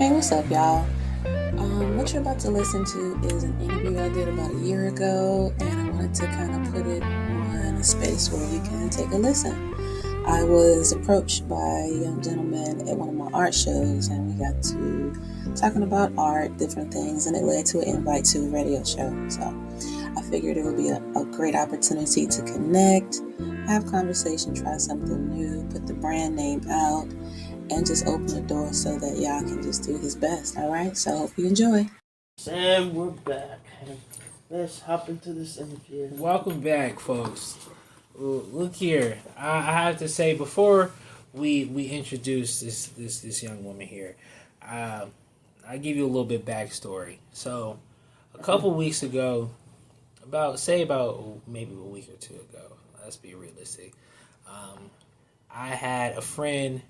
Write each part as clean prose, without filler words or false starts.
Hey, what's up, y'all? What you're about to listen to is an interview I did about a year ago, and I wanted to kind of put it on a space where you can take a listen. I was approached by a young gentleman at one of my art shows, and we got to talking about art, different things, and it led to an invite to a radio show. So I figured it would be a great opportunity to connect, have conversation, try something new, put the brand name out, and just open the door so that y'all can just do his best. All right, so hope you enjoy. And we're back. Let's hop into this interview. Welcome back, folks. Look here. I have to say, before we introduce this young woman here, I'll give you a little bit backstory. So, a couple weeks ago, about maybe a week or two ago, let's be realistic, I had a friend,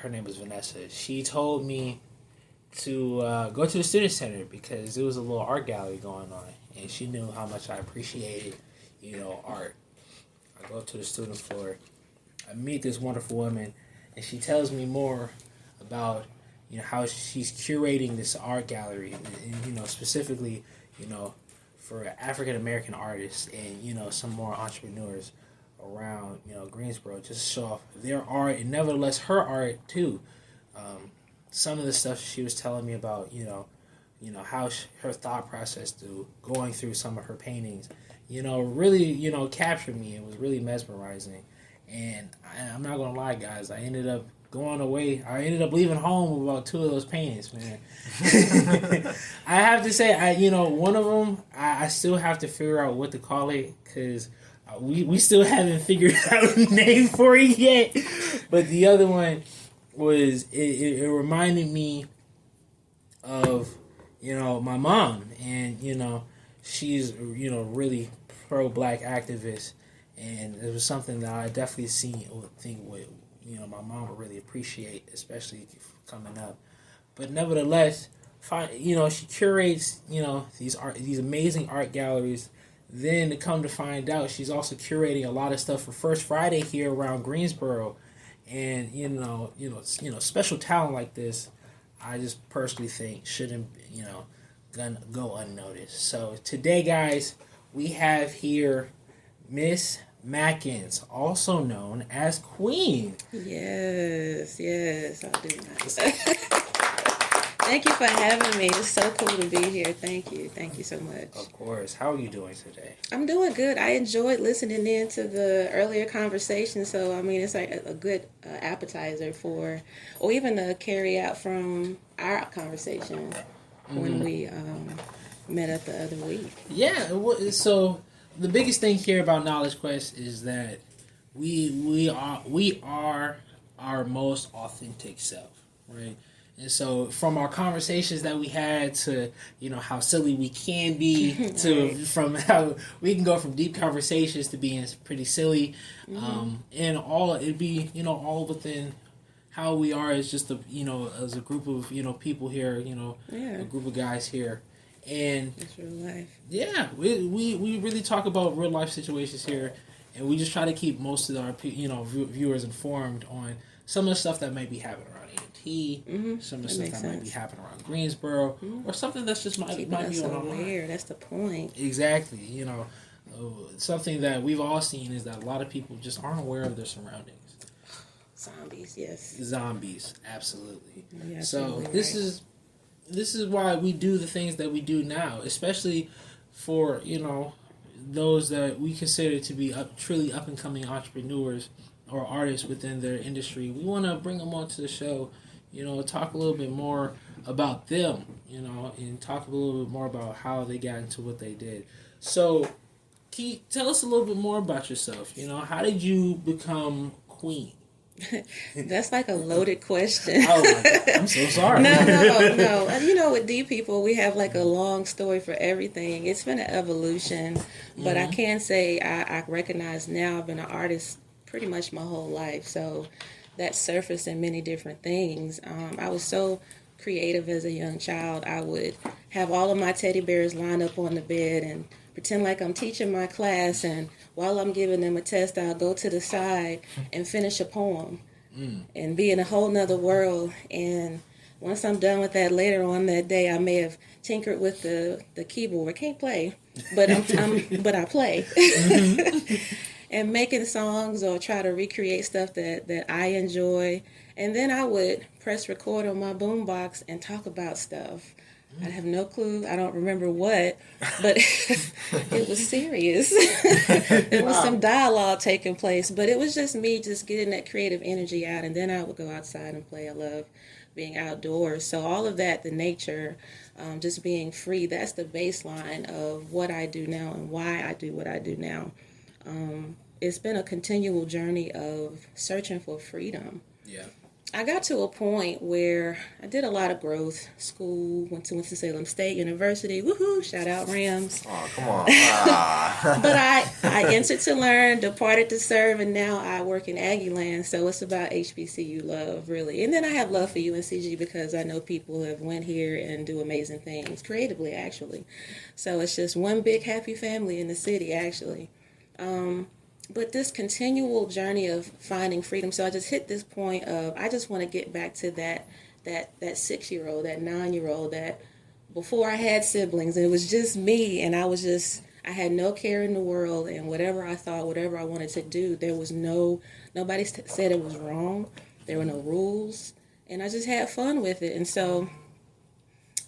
her name was Vanessa. She told me to go to the student center because there was a little art gallery going on, and she knew how much I appreciated, art. I go to the student floor, I meet this wonderful woman, and she tells me more about how she's curating this art gallery, and specifically for African American artists and some more entrepreneurs around Greensboro, just to show off their art and nevertheless her art too. Some of the stuff she was telling me about, how her thought process through going through some of her paintings, really, captured me. It was really mesmerizing. And I'm not going to lie, guys, I ended up leaving home with about two of those paintings, man. I have to say, one of them, I still have to figure out what to call it, because we still haven't figured out a name for it yet. But the other one was, it reminded me of, my mom. And, she's, really pro-black activist. And it was something that I definitely think would, my mom would really appreciate, especially coming up. But nevertheless, she curates, these amazing art galleries. Then to come to find out, she's also curating a lot of stuff for First Friday here around Greensboro. And special talent like this, I just personally think shouldn't go unnoticed. So today, guys, we have here Miss Mackins, also known as Queen. Yes, I'll do that. Thank you for having me. It's so cool to be here. Thank you so much. Of course. How are you doing today? I'm doing good. I enjoyed listening in to the earlier conversation. So, it's like a good appetizer for, or even a carry out from our conversation when we met up the other week. Yeah. So the biggest thing here about Knowledge Quest is that we are our most authentic self, right? And so from our conversations that we had to, how silly we can be, to from how we can go from deep conversations to being pretty silly, and it'd be, all within how we are as just as a group of, people here, a group of guys here. And it's real life. Yeah, we really talk about real life situations here, and we just try to keep most of our, viewers informed on some of the stuff that might be happening around A&T, some of the stuff that might be happening around Greensboro, or something that's just might be on our mind. That's the point. Exactly. Something that we've all seen is that a lot of people just aren't aware of their surroundings. Zombies, yes. Zombies, absolutely. Yeah, so right. This is why we do the things that we do now, especially for those that we consider to be truly up and coming entrepreneurs or artists within their industry. We want to bring them onto the show, talk a little bit more about them, and talk a little bit more about how they got into what they did. So, can you tell us a little bit more about yourself? How did you become Queen? That's like a loaded question. Oh my God. I'm so sorry. No. And with D people, we have like a long story for everything. It's been an evolution, but I can say I recognize now I've been an artist pretty much my whole life. So that surfaced in many different things. I was so creative as a young child. I would have all of my teddy bears lined up on the bed and pretend like I'm teaching my class, and while I'm giving them a test, I'll go to the side and finish a poem and be in a whole nother world. And once I'm done with that later on that day, I may have tinkered with the keyboard. I can't play, but but I play. And making songs or try to recreate stuff that I enjoy. And then I would press record on my boombox and talk about stuff. I have no clue. I don't remember what, but it was serious. There was some dialogue taking place, but it was just me just getting that creative energy out. And then I would go outside and play. I love being outdoors. So all of that, the nature, just being free, that's the baseline of what I do now and why I do what I do now. It's been a continual journey of searching for freedom. Yeah. I got to a point where I did a lot of growth. School, went to Winston-Salem State University. Woohoo! Shout out Rams. Oh, come on. But I entered to learn, departed to serve, and now I work in Aggie land. So it's about HBCU love, really. And then I have love for UNCG because I know people have went here and do amazing things, creatively, actually. So it's just one big happy family in the city, actually. But this continual journey of finding freedom. So I just hit this point of I just want to get back to that 6-year-old, that 9-year-old, that before I had siblings, and it was just me, and I had no care in the world, and whatever I thought, whatever I wanted to do, there was nobody said it was wrong. There were no rules, and I just had fun with it. And so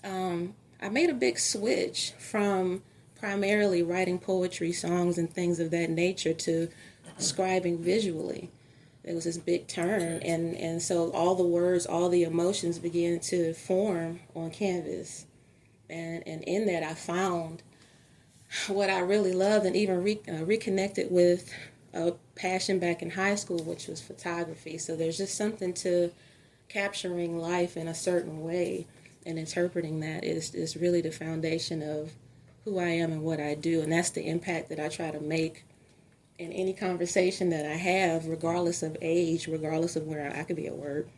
I made a big switch from primarily writing poetry, songs, and things of that nature to scribing visually. It was this big turn, and so all the words, all the emotions began to form on canvas. And in that I found what I really loved, and even reconnected with a passion back in high school, which was photography. So there's just something to capturing life in a certain way, and interpreting that is really the foundation of who I am and what I do. And that's the impact that I try to make in any conversation that I have, regardless of age, regardless of where I could be at work,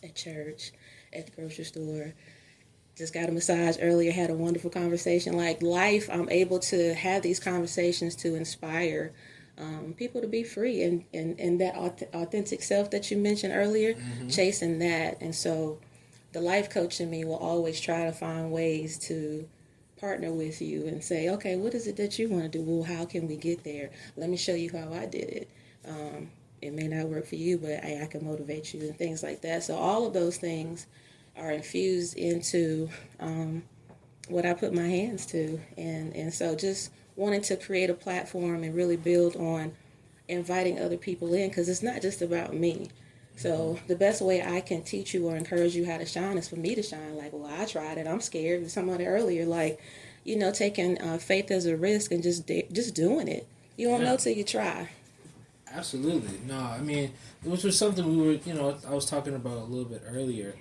at church, at the grocery store. Just got a massage earlier, had a wonderful conversation. Like life, I'm able to have these conversations to inspire people to be free and that authentic self that you mentioned earlier, chasing that. And so the life coach in me will always try to find ways to partner with you and say, okay, what is it that you want to do? Well, how can we get there? Let me show you how I did it. It may not work for you, but I can motivate you and things like that. So all of those things are infused into what I put my hands to. And so just wanting to create a platform and really build on inviting other people in, because it's not just about me. So the best way I can teach you or encourage you how to shine is for me to shine. Like, well, I tried it. I'm scared. With somebody earlier, like, taking faith as a risk and just doing it. You won't know till you try. Absolutely. No, I mean, which was something we were, I was talking about a little bit earlier.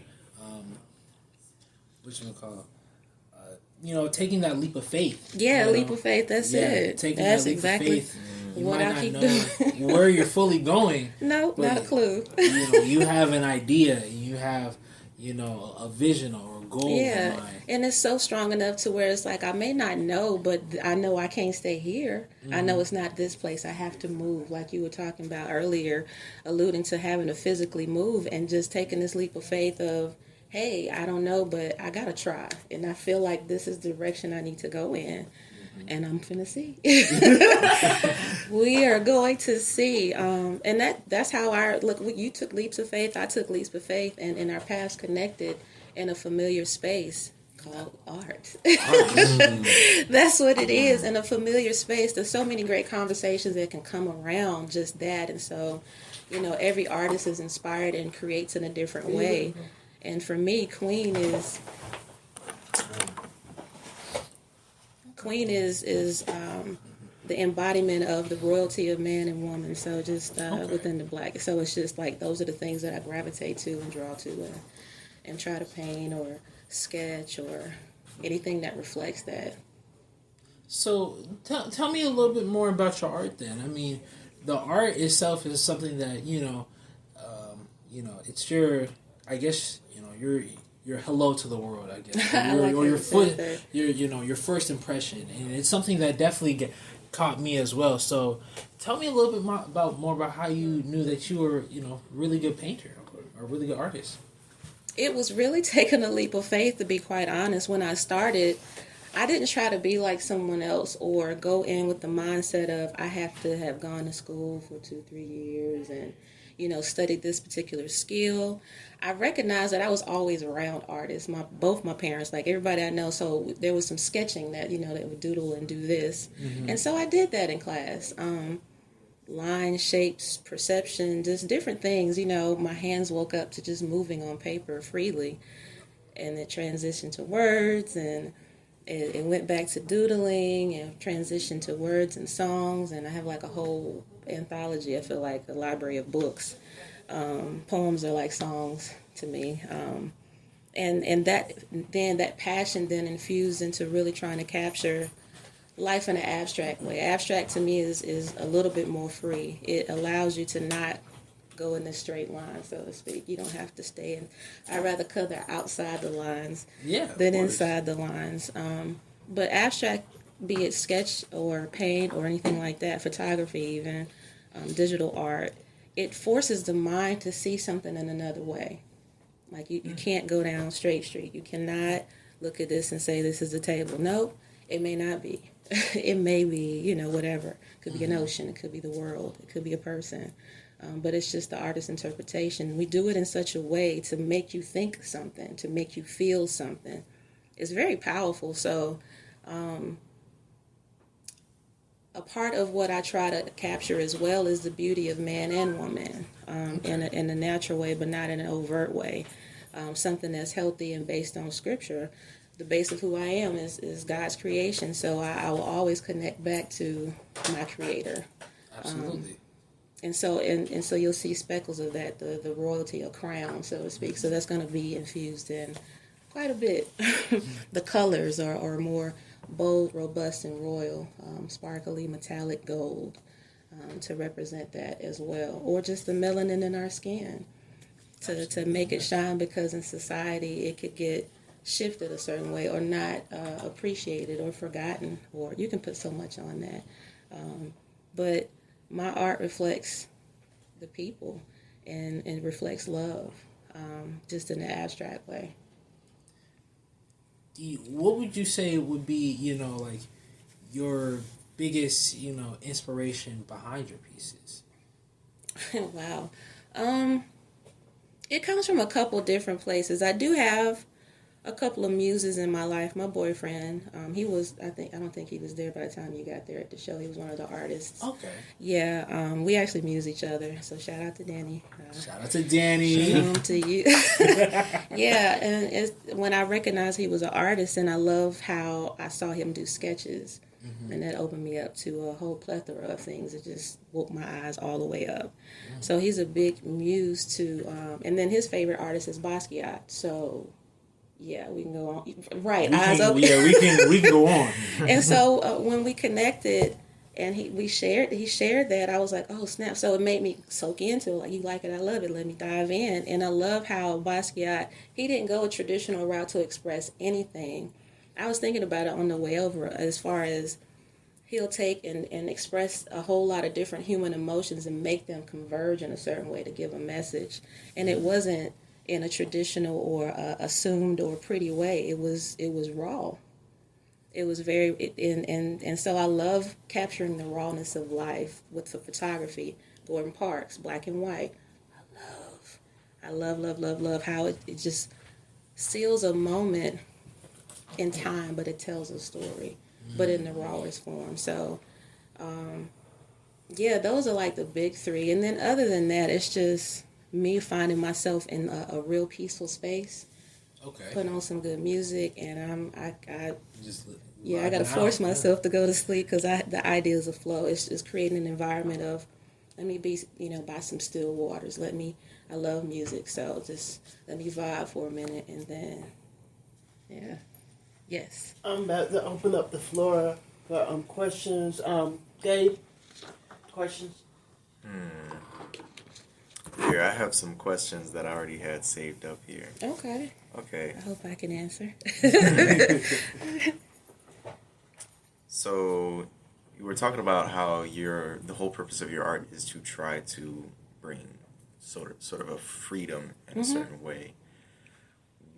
Taking that leap of faith. Yeah, leap of faith. That's it. Taking that's that leap exactly of faith. You what might I not keep know doing. where you're fully going. No, not a clue. You have an idea. You have, a vision or a goal in mind. And it's so strong enough to where it's like, I may not know, but I know I can't stay here. I know it's not this place. I have to move, like you were talking about earlier, alluding to having to physically move and just taking this leap of faith of, hey, I don't know, but I gotta try. And I feel like this is the direction I need to go in. And I'm finna see. We are going to see. And that's how you took leaps of faith, I took leaps of faith, and in our paths connected in a familiar space called art. That's what it is, in a familiar space. There's so many great conversations that can come around just that. And so, every artist is inspired and creates in a different way. And for me, Queen is the embodiment of the royalty of man and woman. So just within the black. So it's just like those are the things that I gravitate to and draw to and try to paint or sketch or anything that reflects that. So tell me a little bit more about your art then. I mean, the art itself is something that, it's your, I guess, your hello to the world, I guess, your first impression, and it's something that definitely caught me as well. So, tell me a little bit more about how you knew that you were, really good painter or really good artist. It was really taking a leap of faith, to be quite honest. When I started, I didn't try to be like someone else or go in with the mindset of I have to have gone to school for 2-3 years and, studied this particular skill. I recognized that I was always around artists. Both my parents, like everybody I know, so there was some sketching that, they would doodle and do this. Mm-hmm. And so I did that in class. Line shapes, perception, just different things. My hands woke up to just moving on paper freely. And it transitioned to words, and it went back to doodling, and transitioned to words and songs. And I have like a whole anthology, I feel like a library of books. Poems are like songs to me. And that passion then infused into really trying to capture life in an abstract way. Abstract to me is a little bit more free. It allows you to not go in a straight line, so to speak. You don't have to stay in. I'd rather color outside the lines than inside the lines. But abstract, be it sketch or paint or anything like that, photography even, digital art, it forces the mind to see something in another way. Like you can't go down straight street. You cannot look at this and say this is a table. Nope, it may not be. It may be, whatever. It could be an ocean. It could be the world. It could be a person. But it's just the artist's interpretation. We do it in such a way to make you think something, to make you feel something. It's very powerful. So a part of what I try to capture as well is the beauty of man and woman in a natural way, but not in an overt way. Something that's healthy and based on scripture. The base of who I am is God's creation, so I will always connect back to my Creator. Absolutely. And so you'll see speckles of that, the royalty or crown, so to speak. So that's going to be infused in quite a bit. The colors are more bold, robust, and royal, sparkly, metallic gold to represent that as well. Or just the melanin in our skin to make it shine, because in society it could get shifted a certain way or not appreciated or forgotten, or you can put so much on that. But my art reflects the people and reflects love, just in an abstract way. What would you say would be, like your biggest, inspiration behind your pieces? Wow. It comes from a couple different places. I do have a couple of muses in my life. My boyfriend, I don't think he was there by the time you got there at the show. He was one of the artists. Okay. Yeah, we actually muse each other. So shout out to Danny. Shout out to Danny. Shalom to you. Yeah, and when I recognized he was an artist, and I love how I saw him do sketches, and that opened me up to a whole plethora of things. It just woke my eyes all the way up. So he's a big muse to, and then his favorite artist is Basquiat. So yeah, we can go on. Right, eyes open. Yeah, we can go on. And so when we connected and he shared that, I was like, oh snap. So it made me soak into it. Like, you like it, I love it, let me dive in. And I love how Basquiat, he didn't go a traditional route to express anything. I was thinking about it on the way over, as far as he'll take and express a whole lot of different human emotions and make them converge in a certain way to give a message. And it wasn't in a traditional or assumed or pretty way. It was raw. It was very, and so I love capturing the rawness of life with the photography. Gordon Parks, black and white. I love how it just seals a moment in time, but it tells a story, but in the rawest form. So, yeah, those are like the big three. And then other than that, it's just me finding myself in a real peaceful space. Okay. Putting on some good music, and I got to force myself to go to sleep, because the idea is a flow. It's just creating an environment of, let me be, by some still waters. I love music, so just let me vibe for a minute, and then, yeah. Yes. I'm about to open up the floor for questions. Gabe, questions? Here, I have some questions that I already had saved up here. Okay. Okay. I hope I can answer. So, you were talking about how the whole purpose of your art is to try to bring sort of a freedom in a certain way.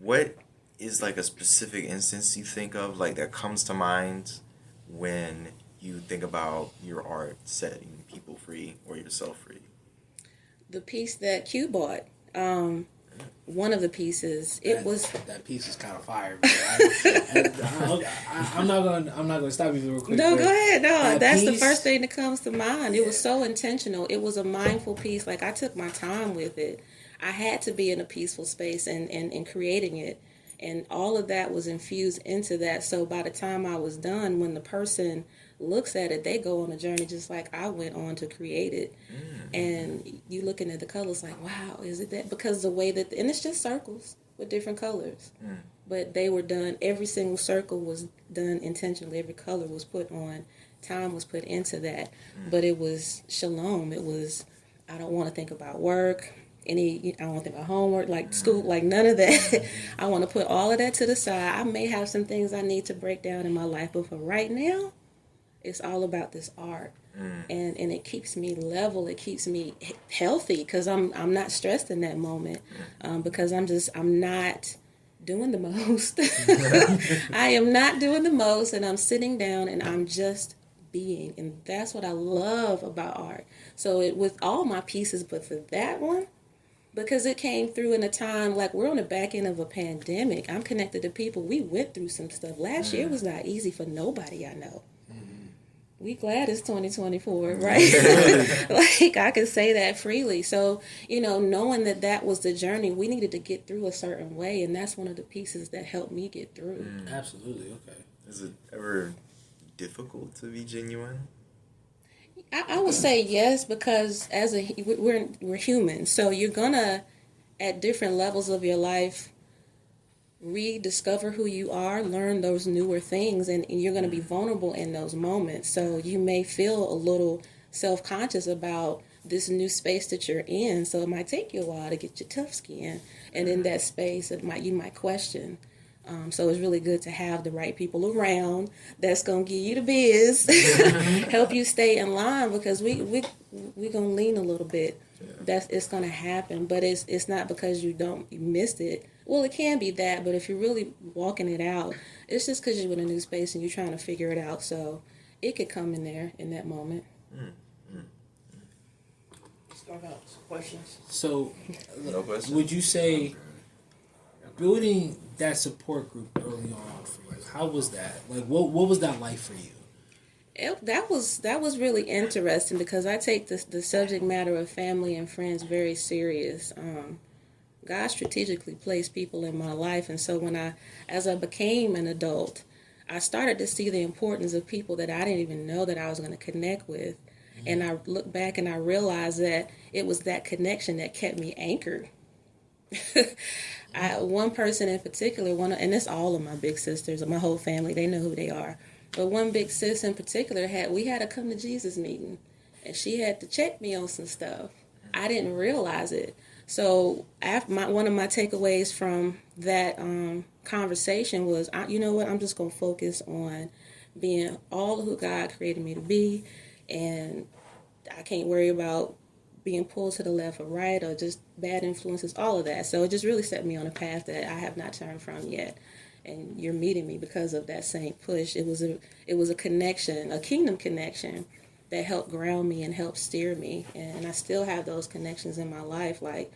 what is like a specific instance you think of, like that comes to mind when you think about your art setting people free or yourself free? The piece that Q bought, one of the pieces, that piece is kind of fire. I'm not gonna stop you real quick. No, go ahead. No, that's the piece, first thing that comes to mind. It was so intentional. It was a mindful piece. Like, I took my time with it. I had to be in a peaceful space and creating it. And all of that was infused into that. So by the time I was done, when the person looks at it, they go on a journey just like I went on to create it. And you looking at the colors like, wow, is it that? Because the way that, and it's just circles with different colors. But they were done, every single circle was done intentionally. Every color was put on, time was put into that. But it was shalom. It was, I don't want to think about work. I don't want to think about homework, like school, like none of that. I want to put all of that to the side. I may have some things I need to break down in my life, but for right now, it's all about this art. And it keeps me level. It keeps me healthy because I'm not stressed in that moment because I'm not doing the most. I am not doing the most, and I'm sitting down and I'm just being. And that's what I love about art. So with all my pieces, but for that one, because it came through in a time, like we're on the back end of a pandemic. I'm connected to people. We went through some stuff. Last year was not easy for nobody I know. We glad it's 2024, right? Like, I can say that freely. So, knowing that was the journey, we needed to get through a certain way. And that's one of the pieces that helped me get through. Absolutely, okay. Is it ever difficult to be genuine? I would say yes, because we're human, so you're gonna, at different levels of your life, rediscover who you are, learn those newer things, and you're gonna be vulnerable in those moments. So you may feel a little self-conscious about this new space that you're in. So it might take you a while to get your tough skin, and in that space, you might question. So it's really good to have the right people around that's gonna give you the biz, help you stay in line, because we gonna lean a little bit. It's gonna happen, but it's not because you missed it. Well, it can be that, but if you're really walking it out, it's just because you're in a new space and you're trying to figure it out. So it could come in there in that moment. Start out some questions. So, No question. would you say building that support group early on for you, how was that? Like, what was that like for you? That was really interesting because I take the subject matter of family and friends very serious. God strategically placed people in my life, and so as I became an adult, I started to see the importance of people that I didn't even know that I was going to connect with. And I look back and I realized that it was that connection that kept me anchored. One person in particular, and it's all of my big sisters, my whole family, they know who they are. But one big sis in particular, we had a come to Jesus meeting, and she had to check me on some stuff. I didn't realize it. So one of my takeaways from that conversation was, you know what, I'm just going to focus on being all who God created me to be, and I can't worry about being pulled to the left or right or just bad influences, all of that. So it just really set me on a path that I have not turned from yet. And you're meeting me because of that same push. It was a connection, a kingdom connection that helped ground me and helped steer me. And I still have those connections in my life. Like,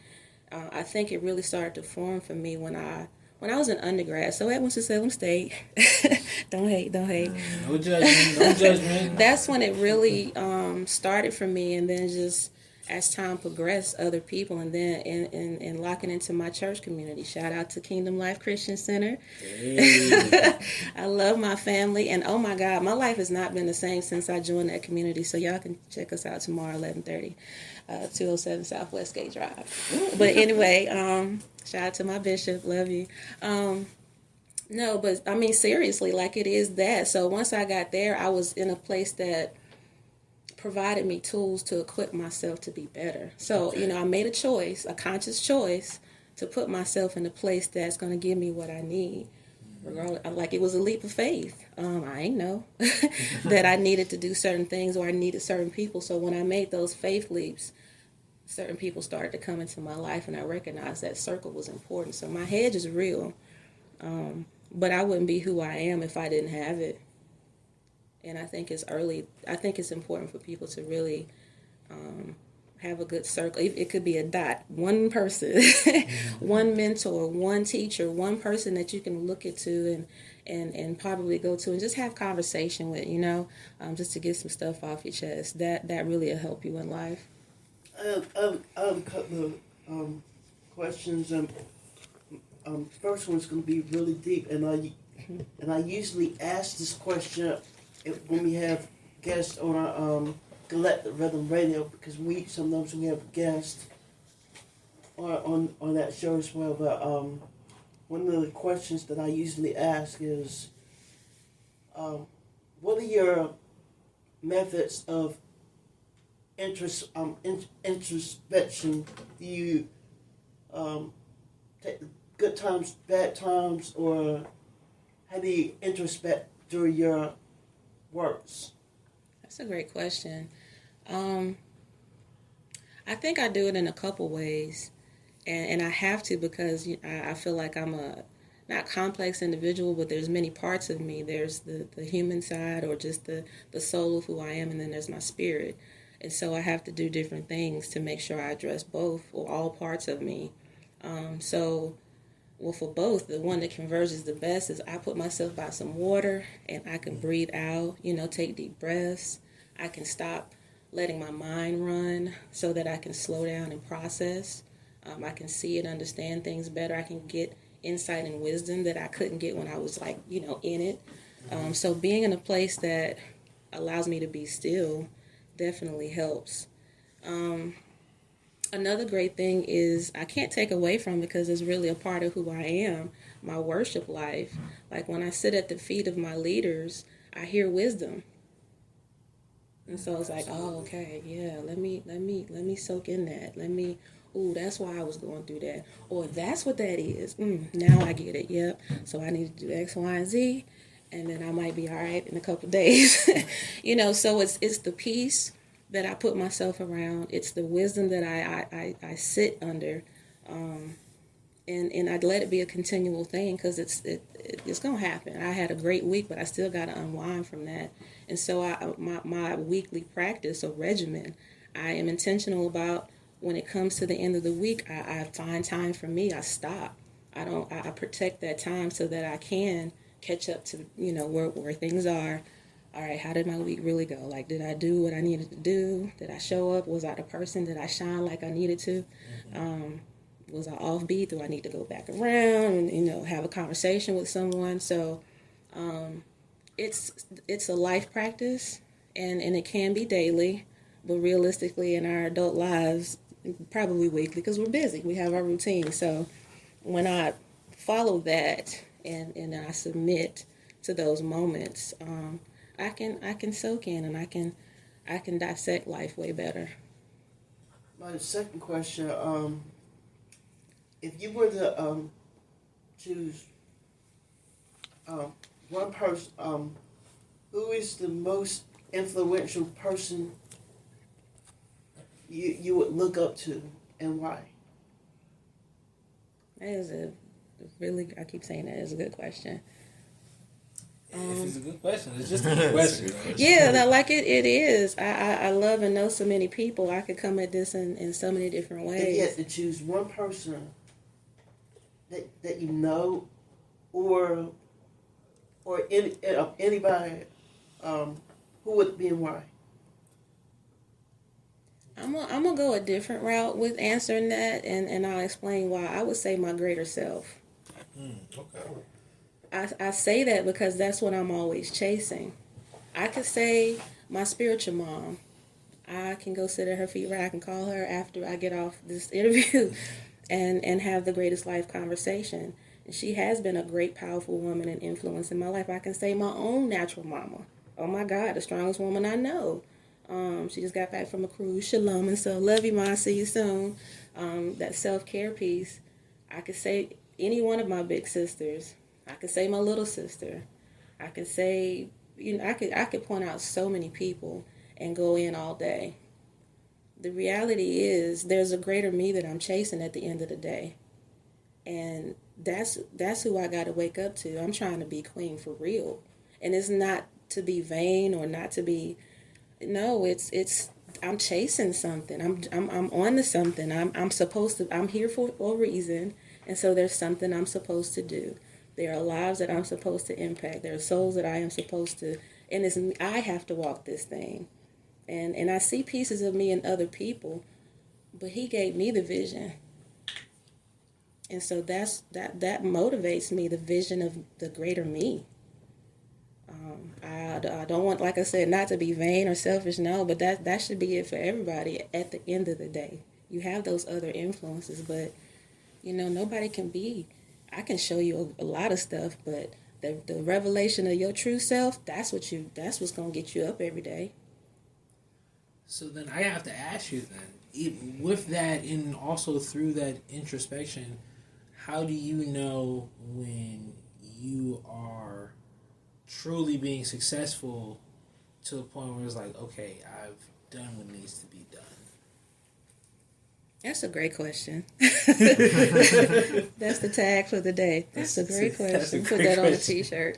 I think it really started to form for me when I was in undergrad. So at Winston-Salem State, don't hate. No judgment, no judgment. That's when it really started for me, and then just as time progressed, other people, and then in locking into my church community. Shout out to Kingdom Life Christian Center. Hey. I love my family, and oh my God, my life has not been the same since I joined that community. So y'all can check us out tomorrow, 11:30, 207 Southwest Gate Drive. But anyway, shout out to my bishop, love you. No, but I mean, seriously, like, it is that. So once I got there, I was in a place that provided me tools to equip myself to be better. So, I made a conscious choice to put myself in a place that's going to give me what I need. Regardless, like, it was a leap of faith. I ain't know that I needed to do certain things or I needed certain people. So when I made those faith leaps, certain people started to come into my life, and I recognized that circle was important. So my hedge is real, but I wouldn't be who I am if I didn't have it. And I think it's important for people to really have a good circle. It could be a dot, one person, one mentor, one teacher, one person that you can look into and probably go to and just have conversation with, just to get some stuff off your chest. That really will help you in life. I have a couple of questions. First one's going to be really deep, and I usually ask this question when we have guests on our Galactic Rhythm Radio, because sometimes we have guests on that show as well. But one of the questions that I usually ask is, what are your methods of introspection? Do you take good times, bad times, or how do you introspect through your works? That's a great question. I think I do it in a couple ways, and I have to, because I feel like I'm a not complex individual, but there's many parts of me. There's the human side, or just the soul of who I am, and then there's my spirit. And so I have to do different things to make sure I address both or all parts of me. For both, the one that converges the best is I put myself by some water and I can breathe out, take deep breaths. I can stop letting my mind run so that I can slow down and process. I can see and understand things better. I can get insight and wisdom that I couldn't get when I was in it. So being in a place that allows me to be still definitely helps. Another great thing is I can't take away from, because it's really a part of who I am, my worship life. Like when I sit at the feet of my leaders, I hear wisdom. And so it's like, oh, okay, yeah, let me soak in that. That's why I was going through that. Or that's what that is. Now I get it, yep. So I need to do X, Y, and Z, and then I might be all right in a couple days. So it's the peace that I put myself around. It's the wisdom that I sit under, and I let it be a continual thing, because it's gonna happen. I had a great week, but I still got to unwind from that. And so my weekly practice or regimen, I am intentional about. When it comes to the end of the week, I find time for me. I stop. I protect that time so that I can catch up to where things are. All right, how did my week really go? Like, did I do what I needed to do? Did I show up? Was I the person? Did I shine like I needed to? Was I offbeat? Do I need to go back around and have a conversation with someone? So it's a life practice, and it can be daily, but realistically in our adult lives, probably weekly, because we're busy. We have our routine. So when I follow that and I submit to those moments, I can soak in, and I can dissect life way better. My second question, if you were to choose one person, who is the most influential person you would look up to, and why? That is I keep saying that is a good question. If it's a good question, it's just a good question. Yeah, it is. I love and know so many people. I could come at this in so many different ways. If you had to choose one person that you know, or anybody, who would it be and why? I'm gonna go a different route with answering that, and I'll explain why. I would say my greater self. Okay. I say that because that's what I'm always chasing. I could say my spiritual mom. I can go sit at her feet, right? I can call her after I get off this interview and have the greatest life conversation. And she has been a great, powerful woman and influence in my life. I can say my own natural mama. Oh my God, the strongest woman I know. She just got back from a cruise. Shalom. And so love you, Ma. See you soon. That self-care piece. I could say any one of my big sisters. I could say my little sister. I could say, I could point out so many people and go in all day. the reality is there's a greater me that I'm chasing at the end of the day. And that's who I got to wake up to. I'm trying to be queen for real. And it's not to be vain or not to be, no, it's I'm chasing something. I'm on to something. I'm supposed to, I'm here for a reason. And so there's something I'm supposed to do. There are lives that I'm supposed to impact. There are souls that I am supposed to, and I have to walk this thing. And I see pieces of me in other people, but he gave me the vision. And so that motivates me, the vision of the greater me. I don't want, like I said, not to be vain or selfish, no, but that should be it for everybody at the end of the day. You have those other influences, but, nobody can be. I can show you a lot of stuff, but the revelation of your true self, that's what's going to get you up every day. So then I have to ask you then, with that and also through that introspection, how do you know when you are truly being successful to a point where it's like, okay, I've done what needs to be done? That's a great question. That's the tag for the day. That's a great question. Put that on a t-shirt.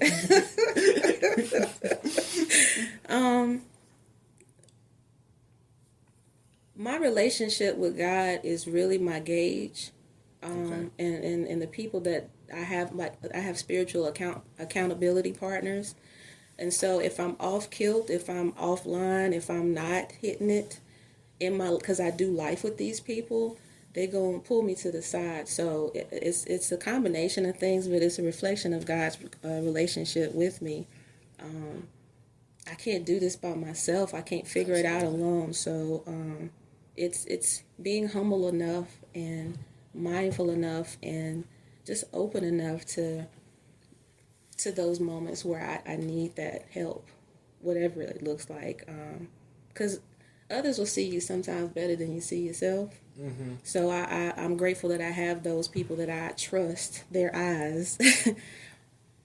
My relationship with God is really my gauge. And the people that I have spiritual accountability partners. And so if I'm off kilt, if I'm offline, if I'm not hitting it because I do life with these people, they're going to pull me to the side. So it's a combination of things, but it's a reflection of God's relationship with me. I can't do this by myself. I can't figure it out alone. So it's being humble enough and mindful enough and just open enough to those moments where I need that help, whatever it looks like. Because others will see you sometimes better than you see yourself. Mm-hmm. So I'm grateful that I have those people that I trust their eyes.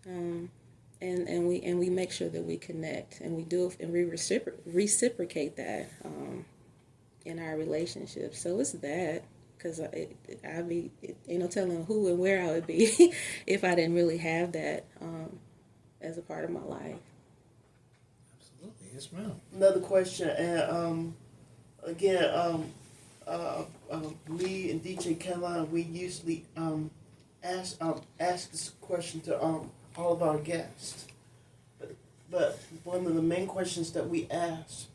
And we make sure that we connect, and we do it, and we reciprocate that in our relationship. So it's that, because I'd be, ain't no telling who and where I would be if I didn't really have that as a part of my life. Absolutely, yes, ma'am. Another question, and again, me and DJ Caroline, we usually ask this question to all of our guests. But one of the main questions that we ask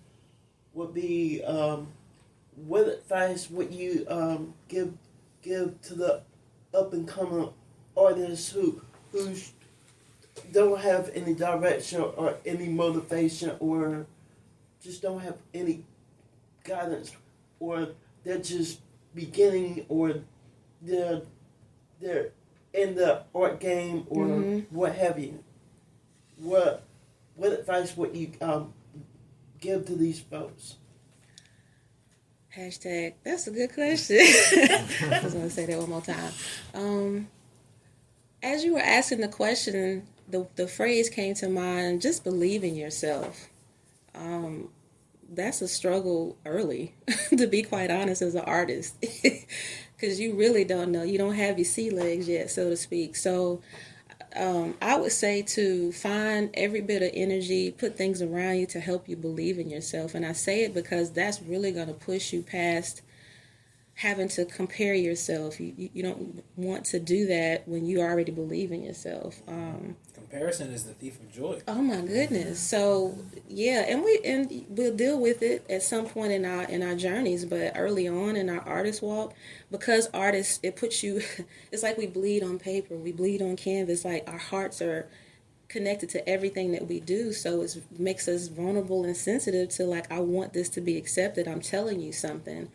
would be, what advice would you give to the up and coming artists who don't have any direction or any motivation, or just don't have any guidance, or they're just beginning, or they're in the art game, or what have you? What advice would you give to these folks? Hashtag, that's a good question. I was going to say that one more time. As you were asking the question, the phrase came to mind, just believe in yourself. That's a struggle early, to be quite honest, as an artist. Because you really don't know. You don't have your sea legs yet, so to speak. So I would say to find every bit of energy, put things around you to help you believe in yourself. And I say it because that's really going to push you past having to compare yourself. You don't want to do that when you already believe in yourself. Comparison is the thief of joy. Oh my goodness. So yeah, and we'll deal with it at some point in our journeys, but early on in our artist walk, because artists, it puts you, it's like we bleed on paper, we bleed on canvas, like our hearts are connected to everything that we do, so it makes us vulnerable and sensitive to, like, I want this to be accepted. I'm telling you something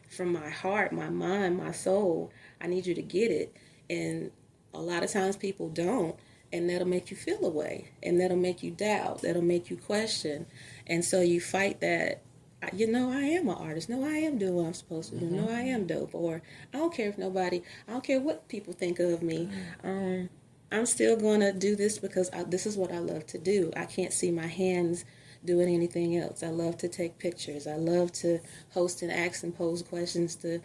from my heart, my mind, my soul. I need you to get it. And a lot of times people don't. And that'll make you feel away, and that'll make you doubt, that'll make you question. And so you fight that, I am an artist. No, I am doing what I'm supposed to do. No, I am dope. Or I don't care I don't care what people think of me. I'm still going to do this because this is what I love to do. I can't see my hands doing anything else. I love to take pictures. I love to host and ask and pose questions to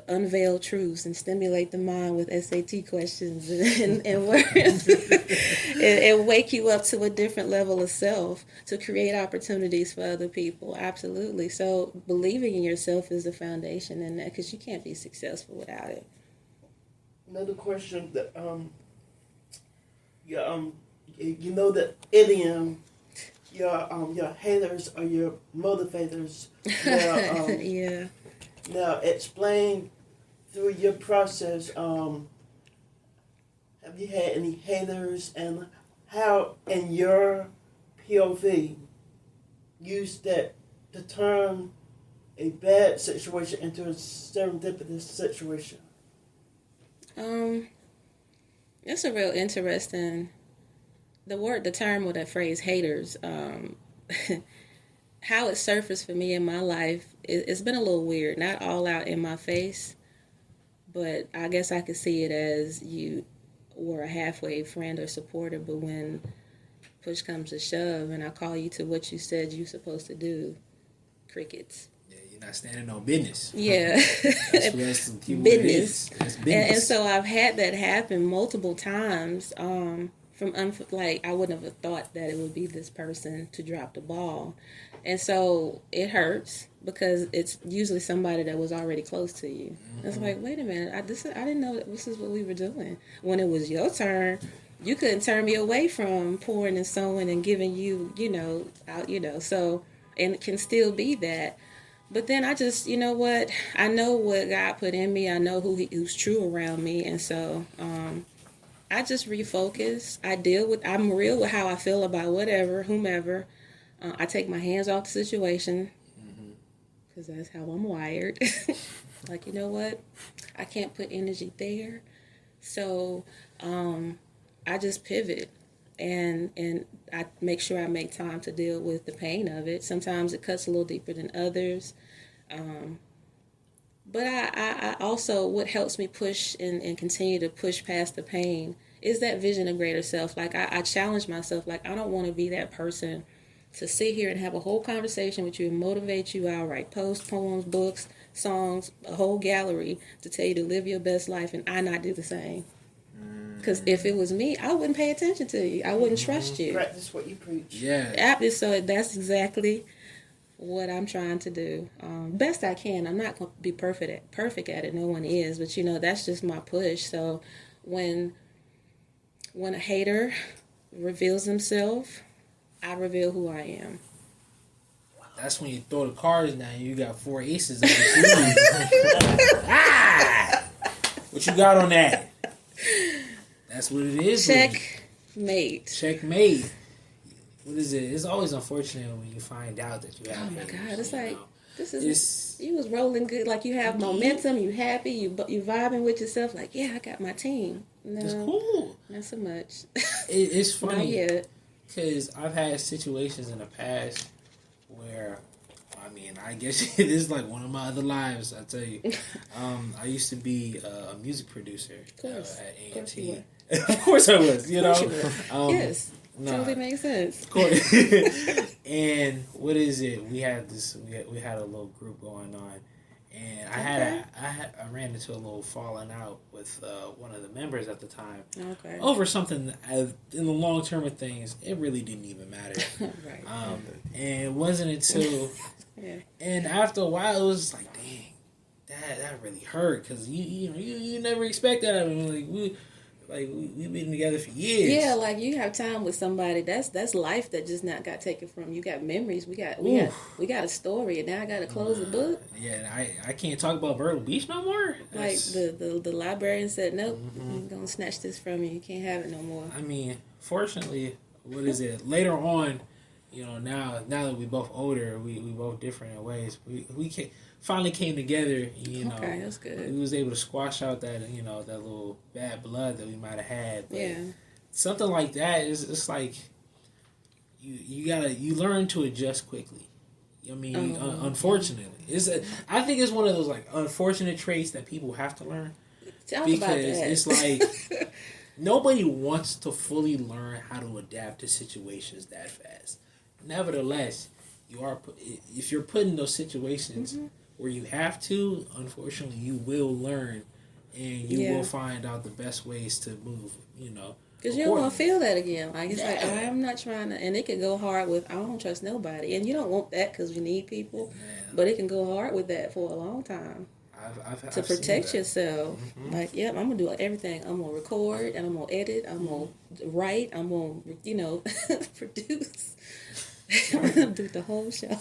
unveil truths and stimulate the mind with SAT questions and words and wake you up to a different level of self to create opportunities for other people. Absolutely. So believing in yourself is the foundation in that, because you can't be successful without it. Another question that you know the idiom, your haters are your motivators. Now, Yeah. now explain through your process. Have you had any haters, and how, in your POV, use that to turn a bad situation into a serendipitous situation? It's a real interesting, the term or that phrase haters, how it surfaced for me in my life, it's been a little weird. Not all out in my face, but I guess I could see it as you were a halfway friend or supporter, but when push comes to shove and I call you to what you said you're supposed to do, crickets. You're not standing on business. Yeah. That's business. That's business. And so I've had that happen multiple times. Like, I wouldn't have thought that it would be this person to drop the ball. And so it hurts because it's usually somebody that was already close to you. Mm-hmm. It's like, wait a minute, I didn't know that this is what we were doing. When it was your turn, you couldn't turn me away from pouring and sowing and giving you, so, and it can still be that. But then I just, you know what, I know what God put in me. I know who's true around me. And so I just refocus. I'm real with how I feel about whatever, whomever. I take my hands off the situation because that's how I'm wired. Like, you know what, I can't put energy there. So I just pivot. And I make sure I make time to deal with the pain of it. Sometimes it cuts a little deeper than others. But I also, what helps me push and continue to push past the pain is that vision of greater self. Like, I challenge myself. Like, I don't want to be that person to sit here and have a whole conversation with you and motivate you. I'll write posts, poems, books, songs, a whole gallery to tell you to live your best life, and I not do the same. Because if it was me, I wouldn't pay attention to you. I wouldn't trust you. Practice what you preach. Yeah. So that's exactly what I'm trying to do. Best I can. I'm not going to be perfect at it. No one is. But, that's just my push. So when a hater reveals himself, I reveal who I am. That's when you throw the cards down. You got 4 aces on the table. What you got on that? That's what it is. Checkmate. Checkmate. What is it? It's always unfortunate when you find out that you have. Oh my God! It's like you was rolling good. Like, you have momentum. You happy. You vibing with yourself. Like, yeah, I got my team. No, it's cool. Not so much. It's funny. Not yet. Because I've had situations in the past where, I guess it is like one of my other lives, I tell you. I used to be a music producer at A&T. Of course I was, Yes, totally makes sense. Of course. And what is it? We had a little group going on, and I ran into a little falling out with one of the members at the time. Okay. Over something in the long term of things, it really didn't even matter. Right. And it wasn't until, yeah. And after a while, it was like, dang, that really hurt, because you never expect that. I mean, we've been together for years. Yeah, like, you have time with somebody. That's life that just not got taken from you. Got memories. We got a story, and now I got to close the book. Yeah, I can't talk about Myrtle Beach no more. Like, the librarian said, nope, I'm gonna snatch this from you. You can't have it no more. Fortunately, what is it? Later on, now that we both older, we both different in ways. We finally came together. Okay, that's good. We was able to squash out that that little bad blood that we might have had. But yeah. Something like that is, it's like you learn to adjust quickly. Unfortunately, I think it's one of those, like, unfortunate traits that people have to learn. Tell me about that. It's like nobody wants to fully learn how to adapt to situations that fast. nevertheless, if you're put in those situations where you have to, unfortunately, you will learn and you will find out the best ways to move, Because you don't want to feel that again. Like, it's like, I'm not trying to, and it can go hard with, I don't trust nobody. And you don't want that because you need people. Yeah. But it can go hard with that for a long time. To protect yourself. Like, I'm going to do everything. I'm going to record, and I'm going to edit, I'm going to write, I'm going to, produce. I'm going to do the whole show.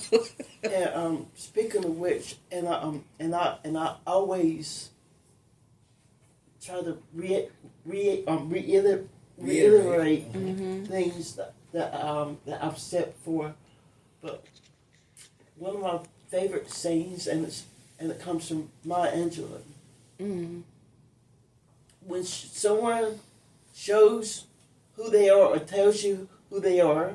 And speaking of which, and I always try to reiterate things that I've said before. But one of my favorite sayings, and it comes from Maya Angelou. When someone shows who they are or tells you who they are,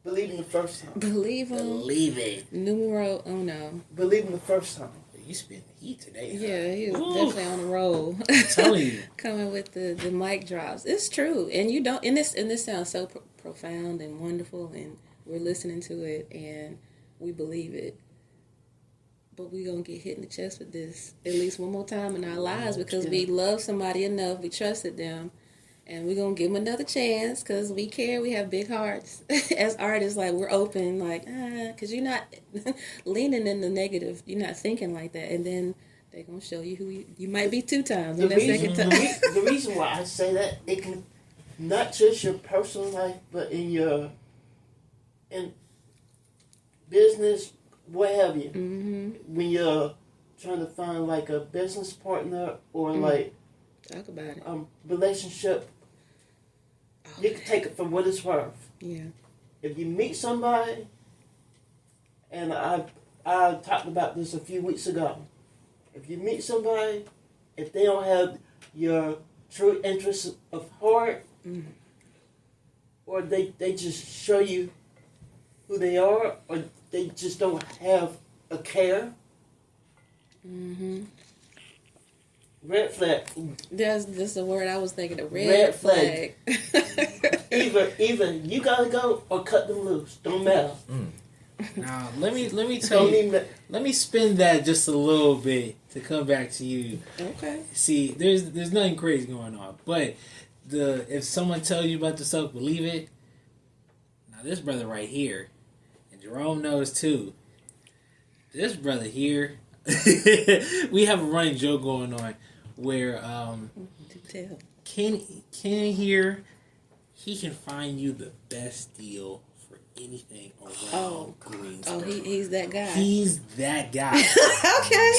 believe them the first time. Believe it. Numero uno. Believe them the first time. You spit the heat today. Yeah, he was definitely on the roll. I'm telling you. Coming with the mic drops. It's true. And you don't, and this sounds so profound and wonderful, and we're listening to it and we believe it. But we're going to get hit in the chest with this at least one more time in our lives because we love somebody enough, we trusted them, and we're going to give them another chance because we care, we have big hearts. As artists, like, we're open, like, because you're not leaning in the negative, you're not thinking like that, and then they're going to show you who you might be 2 times on that second time. The reason why I say that, it can, not just your personal life, but in business, what have you. When you're trying to find like a business partner or like talk about it, relationship, you can take it for what it's worth. Yeah. If you meet somebody, and I talked about this a few weeks ago. If you meet somebody, if they don't have your true interest of heart, or they just show you who they are, or they just don't have a care. Red flag. That's the word I was thinking of. Red flag. Either you gotta go or cut them loose. Don't matter. Now let me tell you. Let me spin that just a little bit to come back to you. Okay. See, there's nothing crazy going on, but if someone tells you about the self, believe it. Now this brother right here. Jerome knows too. This brother here, we have a running joke going on where Ken here, he can find you the best deal for anything around Greensboro. He's that guy. He's that guy.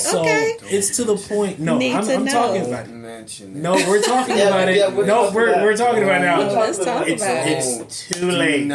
So it's to the point. No, I'm talking about it. No, we're talking about it. We're talking about it now. Let's talk about it. It's too late.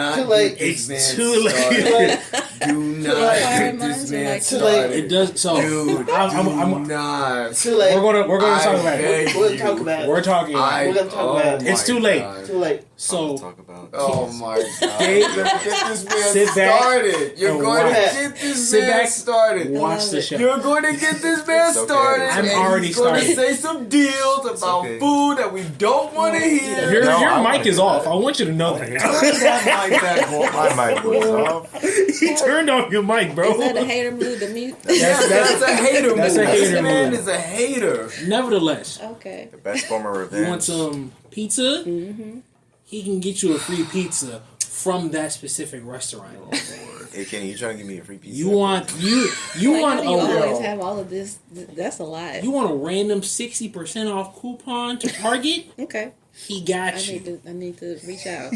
It's too late. Do not get this man started. It does. So Dude, I'm not. Too late. We're gonna talk about it. We're gonna talk about it. We're talking about it. We're gonna talk about it. It's too late. Too late. So talk about. Oh my God! Get this man sit back started. You're and going to watch. get this Sit man back. started. Watch the show. You're going to get this man It's okay. started. I'm and already he's going to started. say some deals about okay. food that we don't want to hear. Your I mic wanna is do off. that. I want you to know that. Turn that mic back on. My mic was off. He turned off your mic, bro. Is that a hater move? The mute? That's a hater move. That's a hater This man move. is a hater. Nevertheless, Okay. The best form of revenge. you want some pizza? He can get you a free pizza from that specific restaurant. Hey, Kenny, you trying to give me a free pizza? You want Like, want how do you always a have all of this? That's a lot. you want a random 60% off coupon to Target? Okay. He got you. I need to reach out.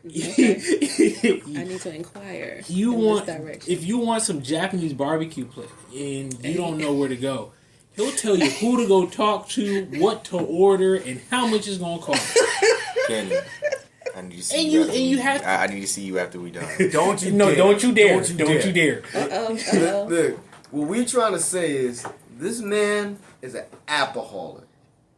Okay. I need to inquire. You in want this direction. if you want some Japanese barbecue place and you don't know where to go, he'll tell you who to go talk to, what to order, and how much it's gonna cost. Kenny, I need to see And you. you- after and you we- have- I need to see you after we done. Don't you No, dare. don't you dare! Don't Don't you dare! Uh-oh. Look, what we trying to say is this man is an alcoholic.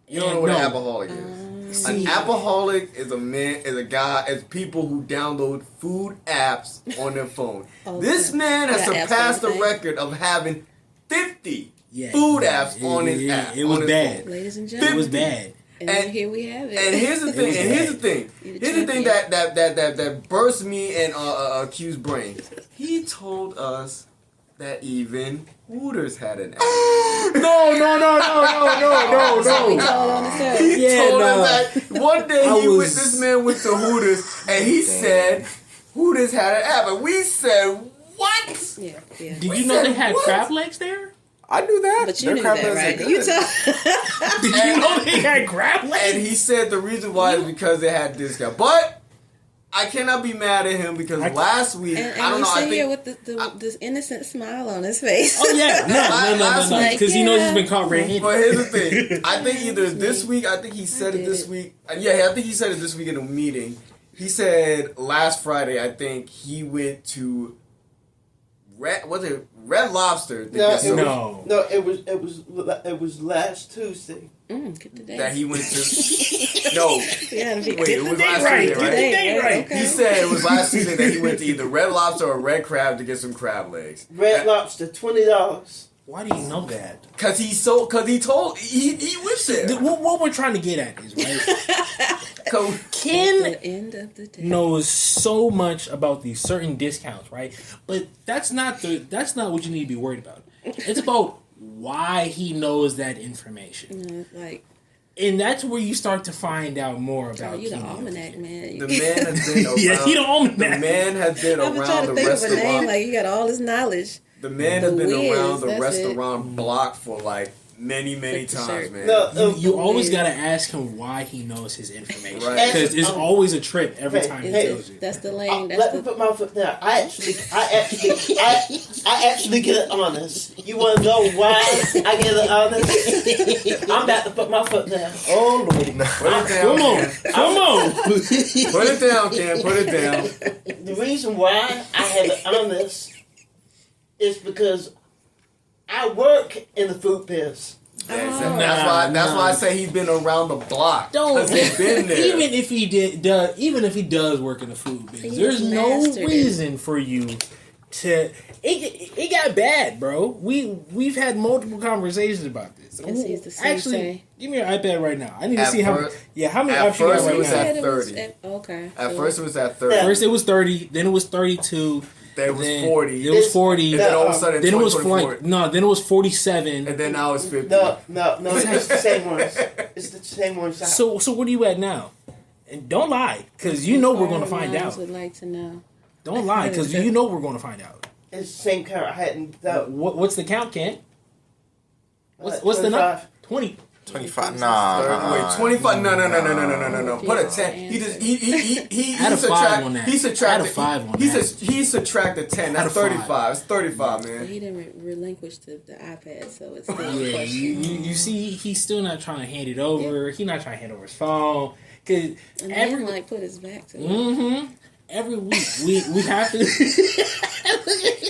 You don't know what an No. alcoholic is. An See- alcoholic is a guy, is people who download food apps on their phone. Oh, This okay. man has Yeah, apps surpassed the everything. record of having 50 Yeah, food yeah, apps on his app. It was on his bad. phone. Ladies and It was gentlemen. bad. And here we have it. And here's the thing. You're the Here's the thing champion. that burst me and Q's brain. He told us that even Hooters had an app. No. We told on the show. He Yeah, told no. us that one day was- this man went to Hooters and he said Hooters had an app, and we said what? Yeah. Did you know they had What? crab legs there? I knew that. But you Their knew crab that, legs are right? good. You told. Did you know they had crab legs? And he said the reason why is because they had discount. But I cannot be mad at him because last week And I don't you know. I sit here think with this innocent smile on his face. Oh yeah, no, Last week- because he knows he's been caught red-handed. But here's the thing. I think either this week, I think he said it did this it. week. Yeah, I think he said it this week in a meeting. He said last Friday, I think he went to Red Lobster. to No, get some- No. it was last Tuesday. Get the day. that he went to. No, Yeah, wait, it was last right. Tuesday, Get the right? day right. Okay. He said it was last Tuesday that he went to either Red Lobster or Red Crab to get some crab legs. Red Lobster, $20. Why do you know that? Cause he went there. What we're trying to get at is right. Co- At Ken the end of the day. knows so much about these certain discounts, right? But that's not what you need to be worried about. It's about why he knows that information, Like, and that's where you start to find out more about. you the Ken. almanac man. The man has been around. Yeah, he the The almanac. man has been I've been around trying the to think of a name. restaurant. Like, you got all this knowledge. The man has The been Wiz, around the that's restaurant block for like many Click the times, shirt. man. No, You always Weird. gotta ask him why he knows his information, Right. because it's always a trip every Hey, time he hey, tells you. That's the lane. Let That's me the. put my foot down. I actually get it honest. You want to know why I get it honest? I'm about to put my foot down. Oh Lord! Put it down, Come on. Put it down, Ken. Put it down. The reason why I have it honest is because I work in the food biz. That's Oh. why I say he's been around the block. Don't 'Cause he's been there. even if he does work in the food business, He there's just no mastered it. reason for you to. It got bad, bro. We've had multiple conversations about this. Yes, he's the same Actually, say. give me your iPad right now. I need to At see how first- many at apps you got first it right was now. at Said it was 30. okay. At so- first it was at 30. First it was 30, then it was 32, Then it was then 40. It was 40. And then all of a sudden, Then it was 2024. then it was 47. And then now it's 50. No, it's the same ones. It's the same ones. So what are you at now? And don't lie, because you know we're going to find Minds out. would like to know. Don't lie, because you know we're going to find out. It's the same car I hadn't. What's the count, Ken? What's the number? 20. 25. Nah. Wait, 25? No. Put a 10. He Add a 5 subtract. on that. He subtracted. Add a 5 on he that. He subtracted 10. Add That's a 5. 35. It's 35, But man. he didn't relinquish the iPad, so it's still a Yeah, question. you see, he's still not trying to hand it over. He's not trying to hand over his phone. Because And every then, like, put his back to it. every week we have to.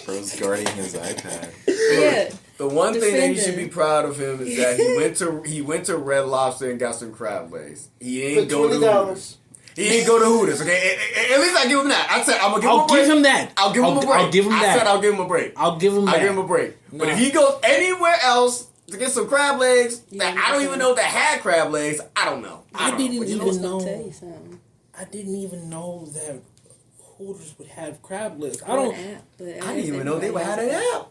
Bro's guarding his iPad. Yeah. The one thing that you should Defending. be proud of him is that he went to Red Lobster and got some crab legs. He For ain't go to Hooters. $20. He ain't go to Hooters. Okay, at least I give him that. I said I'm gonna give him I'll a break. give him that. I'll give him a break. I'll give him I that. said I'll give him a break. I'll give him that. I'll give him a break. But Nah. if he goes anywhere else to get some crab legs that Yeah, I don't even know that had crab legs, I don't know. I don't didn't know. But you even know what's gonna know. tell you something. I didn't even know that Hooters would have crab legs. I Or don't. an app, but I didn't even know they would have an app.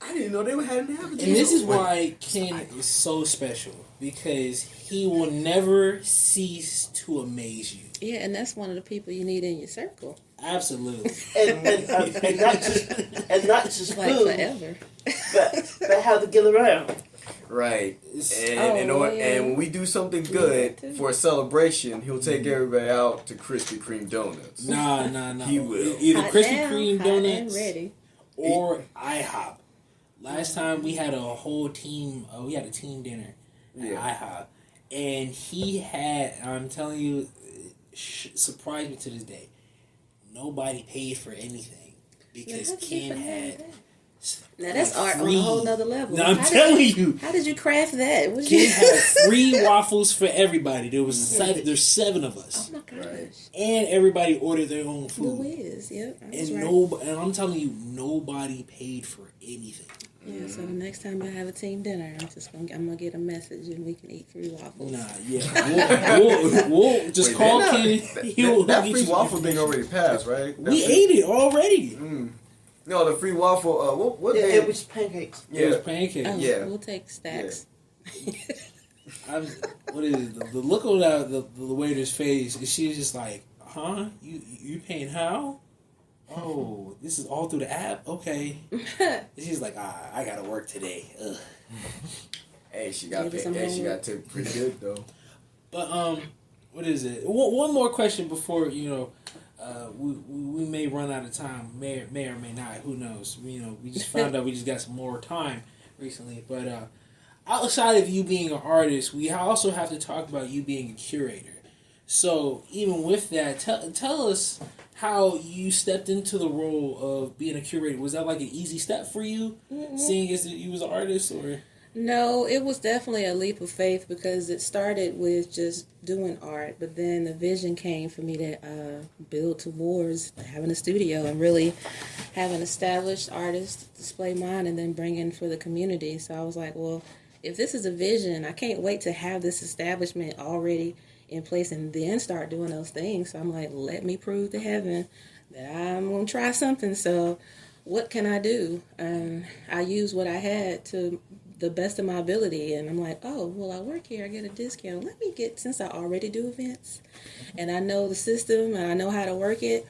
I didn't know they would have an app. And this is why Ken is so special, because he will never cease to amaze you. Yeah, and that's one of the people you need in your circle. Absolutely. And not just Like food, forever. but how to get around. Right. And, Oh, yeah. and when we do something that good too. for a celebration, he'll take everybody out to Krispy Kreme donuts. Nah. He will. Either Hot Krispy down, Kreme hot and donuts ready. or IHOP. Last time we had a whole team. We had a team dinner at IHOP, and he had. I'm telling you, surprised me to this day. Nobody paid for anything because Now, how'd you Ken find had. that? Now that's art on a free- whole nother level. No, I'm How did telling you. How did you craft that? What Ken you? had free waffles for everybody. There was there's 7 of us, Oh my gosh. Right. and everybody ordered their own The food. Wiz, yep. I was And right. and I'm telling you, nobody paid for anything. Yeah, so the next time I have a team dinner, I'm gonna get a message and we can eat free waffles. Nah, yeah. We'll just Wait, call they're not- Kenny. That free waffle thing already passed, right? We ate it already. No, the free waffle. What Yeah, day? it was pancakes. It was Yeah. pancakes. Oh, Yeah. we'll take stacks. What is it? The look on the waiter's face, and she's just like, "Huh? You paying how? Oh, this is all through the app. Okay." And she's like, I gotta work today. Ugh. Hey, she got Maybe paid. some Hey, she homework. got tipped pretty good though. But what is it? One more question before we may run out of time. May or may not. Who knows? We just found out we just got some more time recently. But outside of you being an artist, we also have to talk about you being a curator. So even with that, tell us how you stepped into the role of being a curator. Was that like an easy step for you, seeing as that you was an artist, or? No, it was definitely a leap of faith because it started with just doing art, but then the vision came for me to build towards having a studio and really have an established artist display mine and then bring in for the community. So I was like, well, if this is a vision, I can't wait to have this establishment already in place and then start doing those things. So I'm like, let me prove to heaven that I'm going to try something. So what can I do? I used what I had to the best of my ability, and I'm like, oh, well, I work here, I get a discount. Let me get, since I already do events and I know the system and I know how to work it,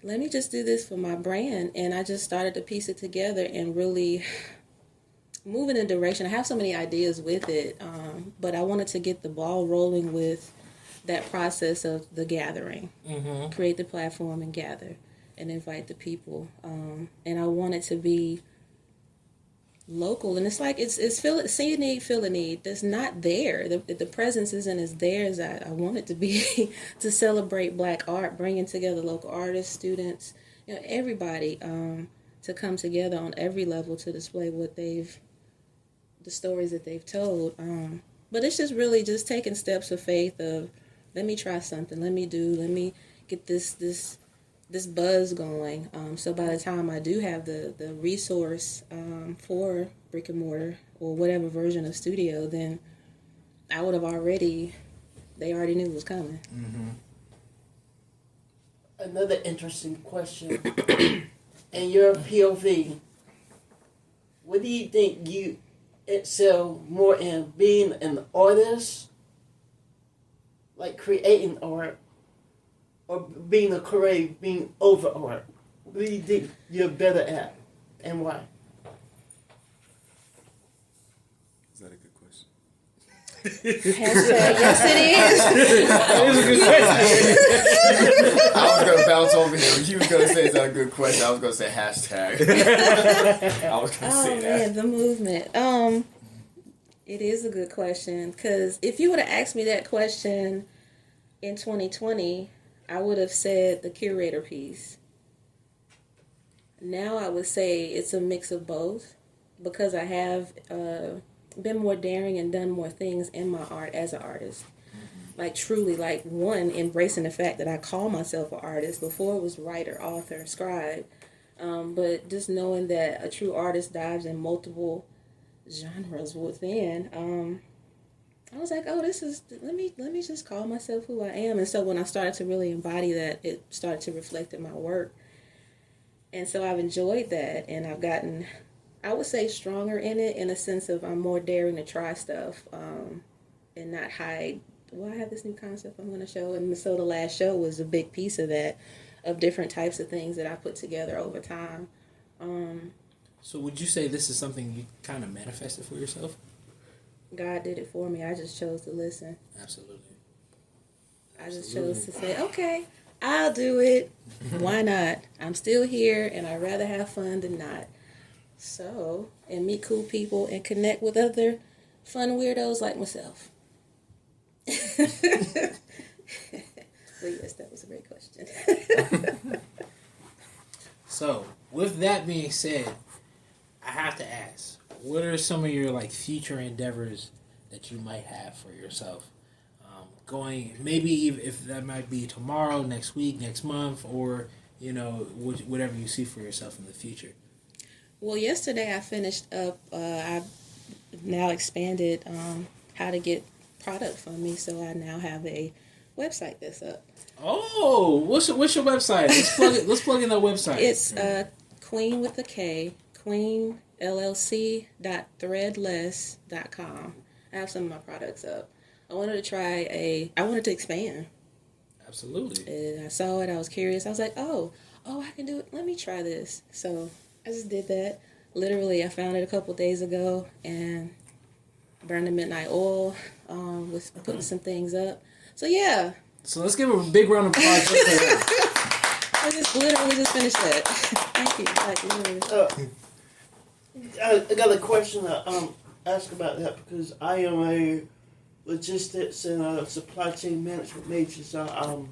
let me just do this for my brand. And I just started to piece it together and really move in a direction. I have so many ideas with it, but I wanted to get the ball rolling with that process of the gathering, create the platform and gather and invite the people. And I want it to be local, and it's like it's see a need, feel a need. That's not there. The presence isn't as there as I want it to be to celebrate Black art, bringing together local artists, students, everybody to come together on every level to display the stories that they've told. But it's just really just taking steps of faith of let me try something, let me get this buzz going. So by the time I do have the resource for brick and mortar or whatever version of studio, then I would have they already knew it was coming. Another interesting question. In your POV, what do you think you excel more in, being an artist, like creating art, or being a curator, being over art? What do you think you're better at, and why? Is that a good question? Yes, it is. I was gonna bounce over here. He was gonna say, "Is that a good question?" I was gonna say hashtag. I was gonna say that. Man, the movement. It is a good question because if you would have asked me that question in 2020, I would have said the curator piece. Now I would say it's a mix of both because I have been more daring and done more things in my art as an artist. Like truly, like one, embracing the fact that I call myself an artist. Before it was writer, author, scribe. But just knowing that a true artist dives in multiple genres within, I was like, oh, let me just call myself who I am. And so when I started to really embody that, it started to reflect in my work. And so I've enjoyed that, and I've gotten, I would say, stronger in it in a sense of I'm more daring to try stuff and not hide. Well, I have this new concept I'm going to show, and so the last show was a big piece of that, of different types of things that I put together over time. So would you say this is something you kind of manifested for yourself? God did it for me. I just chose to listen. Absolutely. I just chose to say, okay, I'll do it. Why not? I'm still here, and I'd rather have fun than not. So, and meet cool people and connect with other fun weirdos like myself. Well, yes, that was a great question. So, with that being said, I have to ask, what are some of your future endeavors that you might have for yourself? Going, maybe if that might be tomorrow, next week, next month, or whatever you see for yourself in the future. Well, yesterday I finished up. I've now expanded how to get product from me, so I now have a website that's up. Oh, what's your website? Let's plug in that website. It's Queen with a K, Queen LLC .threadless.com. I have some of my products up. I wanted to expand. Absolutely. And I saw it. I was curious. I was like, oh, I can do it. Let me try this. So I just did that. Literally, I found it a couple days ago and burned the midnight oil. Was putting some things up. So yeah. So let's give a big round of applause. I just literally just finished that. Thank you. Like literally. I got a question to ask about that because I am a logistics and supply chain management major. So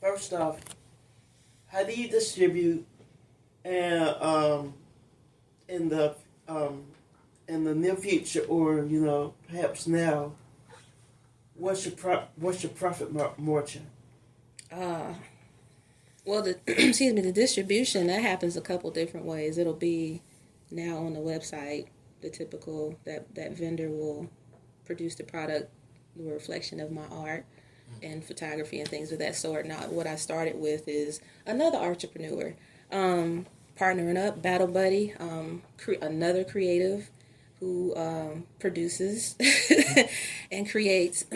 first off, how do you distribute and in the near future or perhaps now? What's your profit margin? Well, the distribution, that happens a couple different ways. It'll be now on the website, the typical, that vendor will produce the product, the reflection of my art and photography and things of that sort. Now, what I started with is another entrepreneur, partnering up, battle buddy, another creative who produces and creates,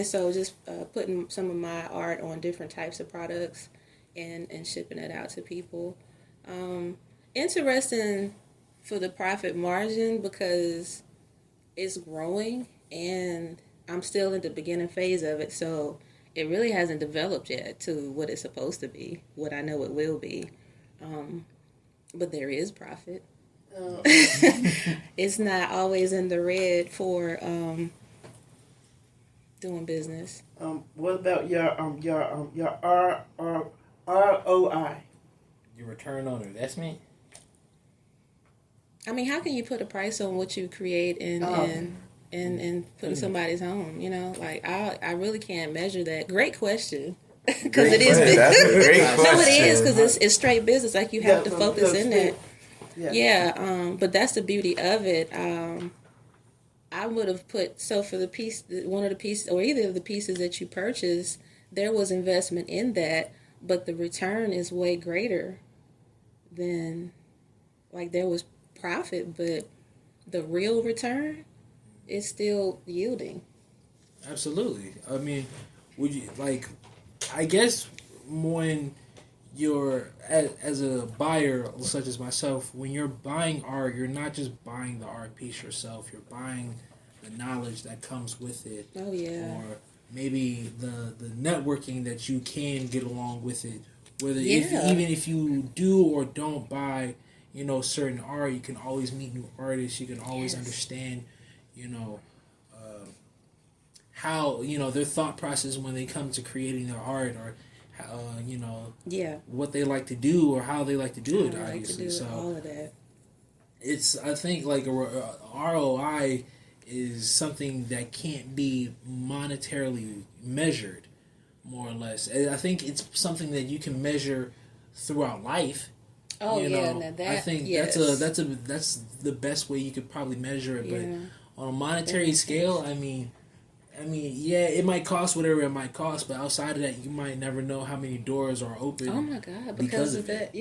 so just putting some of my art on different types of products and shipping it out to people. Interesting for the profit margin because it's growing and I'm still in the beginning phase of it, so it really hasn't developed yet to what it's supposed to be, what I know it will be. But there is profit. It's not always in the red for doing business. What about your ROI? Your return on investment? I mean, how can you put a price on what you create and put in somebody's home? Like I really can't measure that. Great question. Because it is. That's a great question. No, it is because it's straight business. Like you have to focus in that. Yeah. But that's the beauty of it. I would have put for the piece, one of the pieces, or either of the pieces that you purchase, there was investment in that, but the return is way greater than, like, there was profit, but the real return is still yielding. Absolutely. I mean, would you I guess when you're as a buyer such as myself, when you're buying art, you're not just buying the art piece yourself, you're buying the knowledge that comes with it. Oh yeah. Or maybe the networking that you can get along with it. Whether even if you do or don't buy, certain art, you can always meet new artists, you can always understand, how their thought process when they come to creating their art, or what they like to do or how they like to do it. Obviously, so all of that. I think like a ROI is something that can't be monetarily measured, more or less. I think it's something that you can measure throughout life. Oh yeah, now that, I think yes. that's the best way you could probably measure it. But on a monetary scale, I mean, yeah, it might cost whatever it might cost, but outside of that, you might never know how many doors are open. Oh my God, because of that,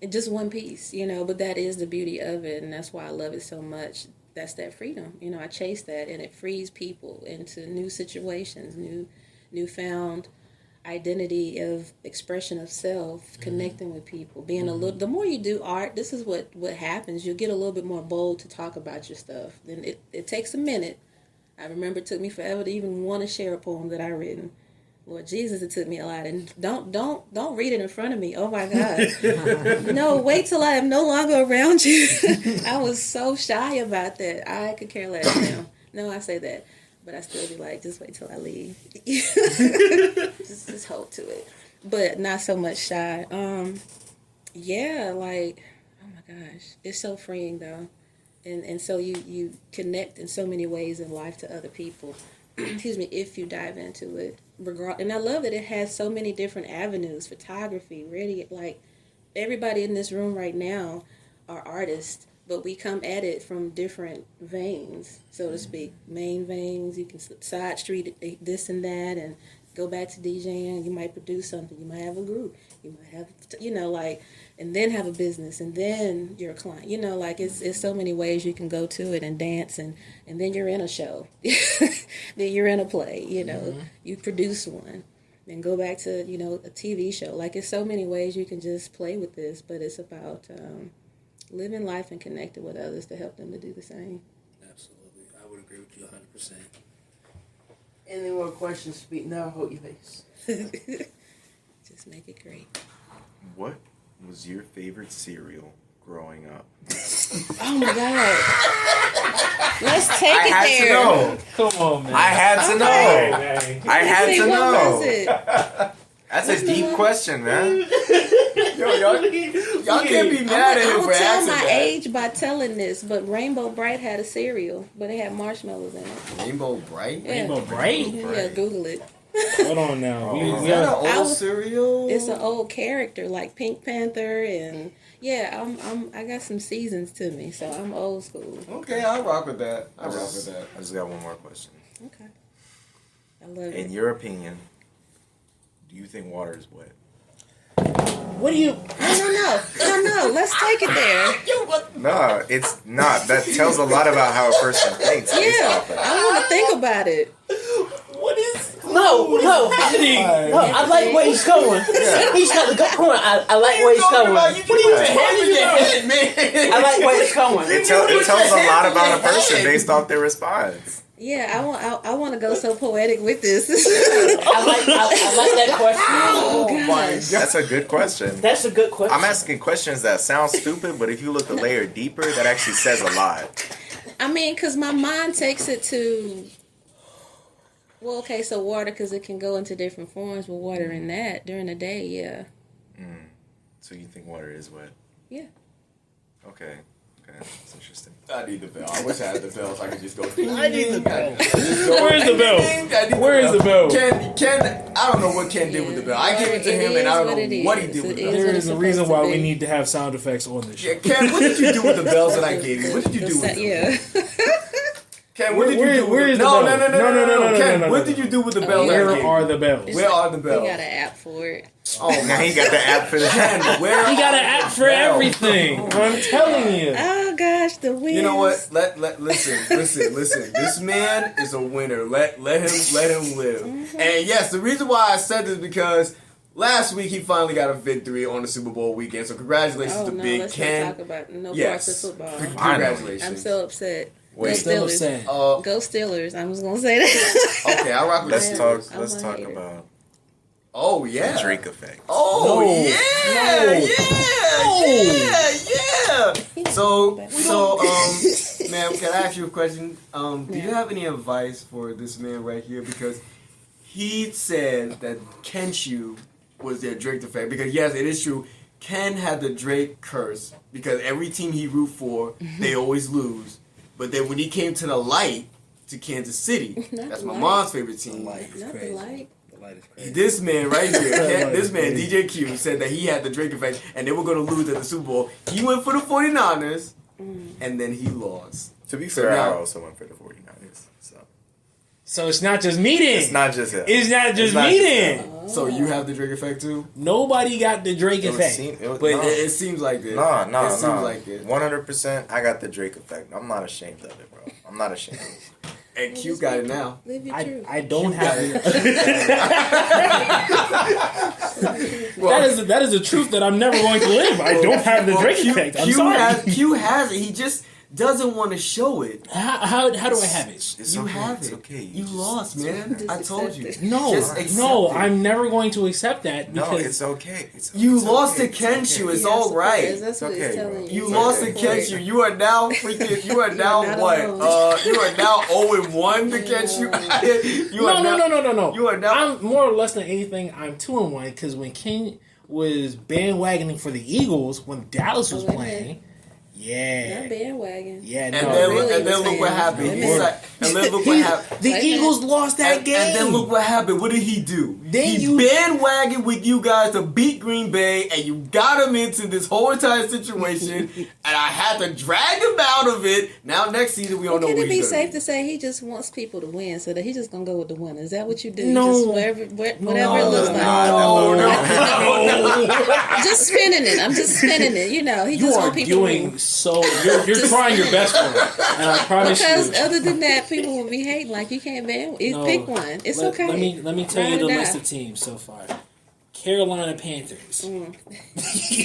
just one piece, but that is the beauty of it, and that's why I love it so much. That's that freedom, I chase that, and it frees people into new situations, newfound identity of expression of self, connecting with people, being a little. The more you do art, this is what happens. You get a little bit more bold to talk about your stuff. Then it takes a minute. I remember it took me forever to even want to share a poem that I written. Lord Jesus, it took me a lot. And don't read it in front of me. Oh my God. No, wait till I am no longer around you. I was so shy about that. I could care less now. No, I say that. But I still be like, just wait till I leave. just hold to it. But not so much shy. Yeah, like, oh my gosh. It's so freeing though. And so you connect in so many ways in life to other people. Excuse me, if you dive into it. And I love that it has so many different avenues, photography, radio, like everybody in this room right now are artists, but we come at it from different veins, so to speak. Main veins, you can side street this and that, and go back to DJing. You might produce something. You might have a group. You might have, like, and then have a business, and then you're a client. Like, it's so many ways you can go to it and dance, and then you're in a show. Then you're in a play, You produce one. And go back to, a TV show. Like, it's so many ways you can just play with this, but it's about living life and connecting with others to help them to do the same. Absolutely. I would agree with you 100%. Any more questions? Speak now, hold your face. Just make it great. What was your favorite cereal growing up? Oh my God. Let's take I it had there. to know. Come on, man. I had to know. Hey, I had See, to what know. was it? That's a deep question, man. Yo, y'all can't be mad at I him will for tell asking my that. age by telling this, but Rainbow Bright had a cereal, but it had marshmallows in it. Rainbow Bright? Yeah. Rainbow Bright? Yeah, Google it. Hold on now. Is We that are, an old was- cereal? It's an old character like Pink Panther, and yeah, I got some seasons to me, so I'm old school. Okay, I'll rock with that. I just got one more question. Okay, I love In it. your opinion, do you think water is wet? what do you... No. Let's take it there. No, it's not. That tells a lot about how a person thinks. based Yeah, off of that. I want to think about it. What is... No, I like where he's going. Yeah. He's got a good point. I like where he's going. man? I like where he's going. It tells a lot about a person based off their response. Yeah, I want to go so poetic with this. I like that question. Oh, my gosh. That's a good question. That's a good question. I'm asking questions that sound stupid, but if you look a layer deeper, that actually says a lot. I mean, because my mind takes it to, well, okay, so water, because it can go into different forms with water in that during the day, yeah. So you think water is wet? Yeah. Okay, that's interesting. I need the bell. I wish I had the bell so I could just go. I need the bell. Where's the bell? Where's the bell? Ken, I don't know what Ken did with the bell. I gave it to him and I don't know what he did with the bell. There is a reason why we be. need to have sound effects on this show. Yeah, Ken, what did you do with the bells that I gave you? What did you do with them? Yeah. Ken, what did you do with where is the No, bell? no. Ken, No. what did you do with the bells that I Where gave are you? the bells? Where are the We bells? got an app for it. Oh Now my he got the app for that. Ken, where He got are an app the for bells? everything. I'm telling you. Oh, gosh, the wheels. You know what? Listen. This man is a winner. Let him live. And yes, the reason why I said this is because last week he finally got a victory on the Super Bowl weekend. So congratulations Oh, to no, Big let's Ken. not talk about no Yes. parts of football. Congratulations. I'm so upset. Wait, Go Still Steelers. upset. Go Steelers. I'm just going to say that. okay, I'll rock with Let's the talk. Steelers. I'm Let's a talk hater. about Oh the yeah. Drake effect. Oh No. yeah. So ma'am, can I ask you a question? Do you have any advice for this man right here? Because he said that Kenshu was their Drake effect. Because yes, it is true. Ken had the Drake curse because every team he root for, they always lose. But then when he came to the light to Kansas City, Not that's the my light. mom's favorite team. Not the light. The light is crazy. This man right here, this man, Crazy. DJ Q, said that he had the Drake effect and they were going to lose at the Super Bowl. He went for the 49ers and then he lost. To be So fair, now- I also went for the 49ers. So it's not just me then. It's not just him. It's not just It's not me just then. So you have the Drake effect too? Nobody got the Drake It would effect. seem- it would- But no. It seems like it. No, It seems like it. 100%. I got the Drake effect. I'm not ashamed of it, bro. I'm not ashamed. And Q got it now. Live your truth. I don't have it. Well, that is the truth that I'm never going to live. I don't have the Drake effect. I'm sorry. Q has it. He just doesn't want to show it. How do I have it? It's You okay. have It's it. okay. You just- lost, man. Just I told accept you. it. No, Just accept no, it. I'm never going to accept that No, because it's okay. It's, You it's lost okay. to Kenshu. It's Yeah, all support. right. That's what It's he's okay, telling bro. you. You It's lost okay. to Kenshu. You are now freaking. You are now not what? alone. You are now 0-1 to Kenshu. You are now- No. You are now. I'm more or less than anything. I'm 2-1 because when King was bandwagoning for the Eagles when Dallas was Okay. playing, Yeah. Not bandwagon. Yeah, And no. then, really and then was look what fans. happened. Women. He's like, and then look what happened. The Like Eagles lost that And game. then look what happened. What did he do? Then He you- bandwagoned with you guys to beat Green Bay, and you got him into this whole entire situation, and I had to drag him out of it. Now next season we don't know Can what it be he's safe gonna to say he just wants people to win, so that he just gonna go with the winner? Is that what you do? No. You just whatever it looks like. No. Just spinning it. I'm just spinning it. You know, he You just are want people to doing win. so. You're trying your best for him, and I promise Because you. other than that, people will be hating like you can't ban. No. Pick one. It's okay. Let me tell you Ride the or die. list of teams so far. Carolina Panthers. Mm.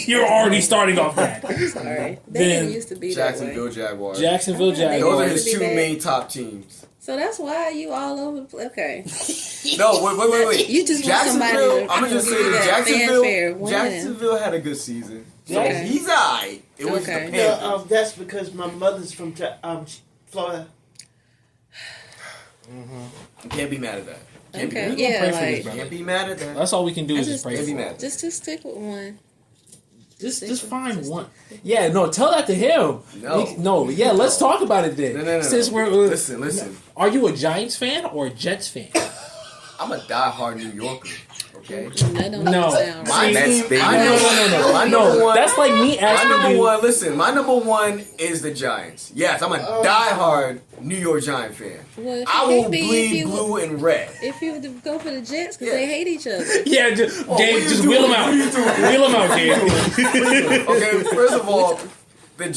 You're already starting off that. I'm sorry. They Then didn't used to be Jacksonville that way. Jaguars. Jacksonville Okay, they Those are Jaguars. his Used to two be bad. main top teams. So that's why you all over the place. Okay. No, wait. You just want somebody Jacksonville. to I'm gonna just give say you that that fanfare winning. Jacksonville had a good season. So Okay. he's alright. It was Okay. the Panthers. No, that's because my mother's from Florida. You can't be mad at that. Can't Okay. be Yeah, pray for like this, brother. Can't be mad at that. That's all we can do I is just just- pray Can't be for mad. him. just stick with one. Just find one. Yeah, no, tell that to him. No. Yeah, let's talk about it then. No. Since we're Listen. Are you a Giants fan or a Jets fan? I'm a diehard New Yorker. Okay. That don't No. sound My right. Mets, team, baby. my number one. That's like me My asking number you. one. Listen, my number one is the Giants. Yes, I'm a diehard New York Giant fan. Well, if I you will can't be, if bleed you blue and red. if you were to go for the Jets because Yeah. they hate each other. Yeah, just, what Gabe, are you just doing? wheel them out. What are you doing? Wheel them out, Gabe. Okay, first of all, the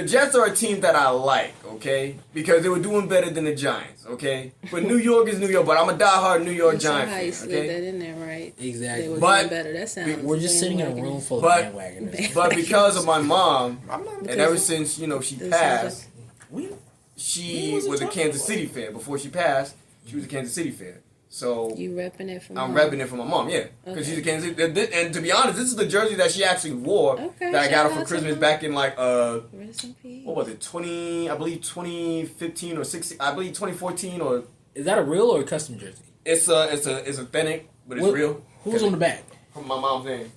Jets are a team that I like, okay? Because they were doing better than the Giants, okay? But New York is New York, but I'm a diehard New York That's how Giant you fan, slid okay? that in there, right? They Exactly. were But doing better. That sounds. We're just sitting in a bandwagon. room full of But- bandwagoners. But because of my mom, I'm not. and ever since, she This passed, We- she wasn't was a talking Kansas about City fan. Before she passed, she was a Kansas City fan. So You repping it from I'm home. repping it for my mom, yeah. Because Okay. she's a Kansas City. And to be honest, this is the jersey that she actually wore Okay, that I got shout her for out to Christmas her. back in like Rest in peace. what was it, 2015 or 16, I believe 2014 or Is that a real or a custom jersey? it's authentic, but it's What- real. Who's on the back? From my mom's name.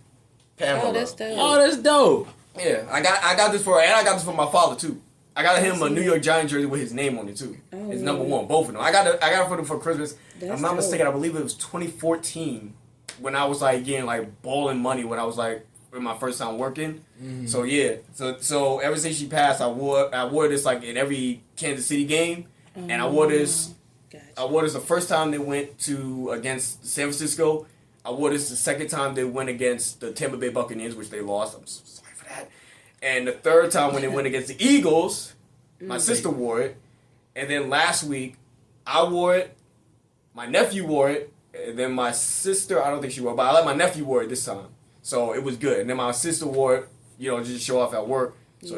Oh, that's dope. Oh, that's dope. Yeah, I got this for her, and I got this for my father too. I got him a New York Giant jersey with his name on it too. Oh, It's number one, both of them. I got it for them for Christmas. If That's I'm not dope. mistaken, I believe it was 2014 when I was like getting like balling money when I was like in my first time working. So yeah, so ever since she passed, I wore this like in every Kansas City game, and I wore this. Gotcha. I wore this the first time they went to against San Francisco. I wore this the second time they went against the Tampa Bay Buccaneers, which they lost. I'm so sorry for that. And the third time when they went against the Eagles, my sister wore it. And then last week, I wore it. My nephew wore it. And then my sister, I don't think she wore it, but I let my nephew wear it this time. So it was good. And then my sister wore it, just to show off at work. So,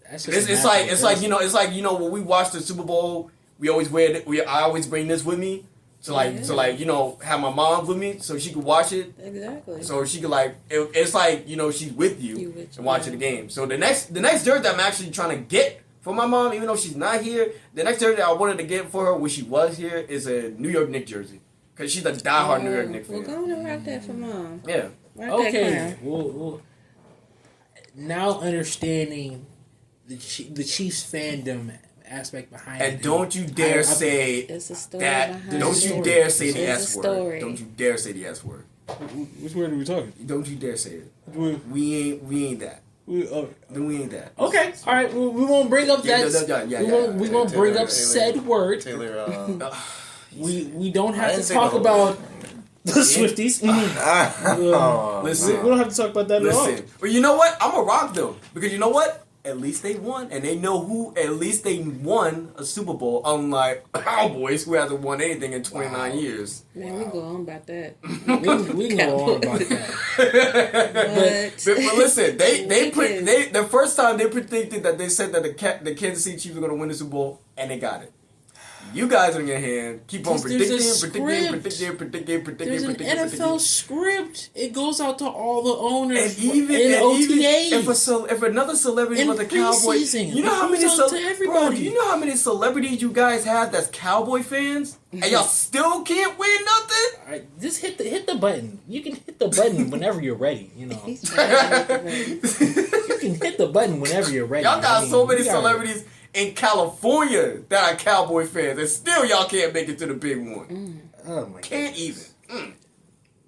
That's just it's a like natural jersey. when we watch the Super Bowl, we always I always bring this with me to have my mom with me so she could watch it, Exactly. so she could it's like she's with you, You with and you, watching yeah. the game. So the next jersey I'm actually trying to get for my mom, even though she's not here, the next jersey I wanted to get for her when she was here is a New York Knicks jersey because she's a diehard New York Knicks Well, fan. go on and rock that for mom. Yeah. Rock that Okay, crown. well, now understanding the Chiefs fandom aspect behind it. And don't you dare say It's a story that. behind Don't it. you dare say the It's a S word. story. Don't you dare say the S word. Which word are we talking? Don't you dare say it. We, We ain't that. oh, Then we ain't that. okay, all right. We won't bring up that. We won't bring up Taylor, said word. Taylor. We don't I have didn't to say talk the whole about the Swifties. Oh, We Listen. don't have to talk about that at all. Listen. But you know what? I'm a rock though. Because you know what? At least they won. And they know who. At least they won a Super Bowl. Unlike Cowboys, who hasn't won anything in 29 years. Man, we go on about that. We can go on about that. But listen, they Chicken. the first time they predicted that they said that the Kansas City Chiefs were going to win the Super Bowl, and they got it. You guys on your hand keep on There's a predicting. There's an NFL script. It goes out to all the owners And even OTAs. if another celebrity In was a cowboy, preseason, you know how many it goes out to everybody. bro, do you know how many celebrities you guys have that's cowboy fans, and y'all still can't win nothing? All right, just hit the button. You can hit the button whenever you're ready. You know, you can hit the button whenever you're ready. Y'all got so many you gotta- celebrities in California that are cowboy fans, and still y'all can't make it to the big one. Oh my Can't even.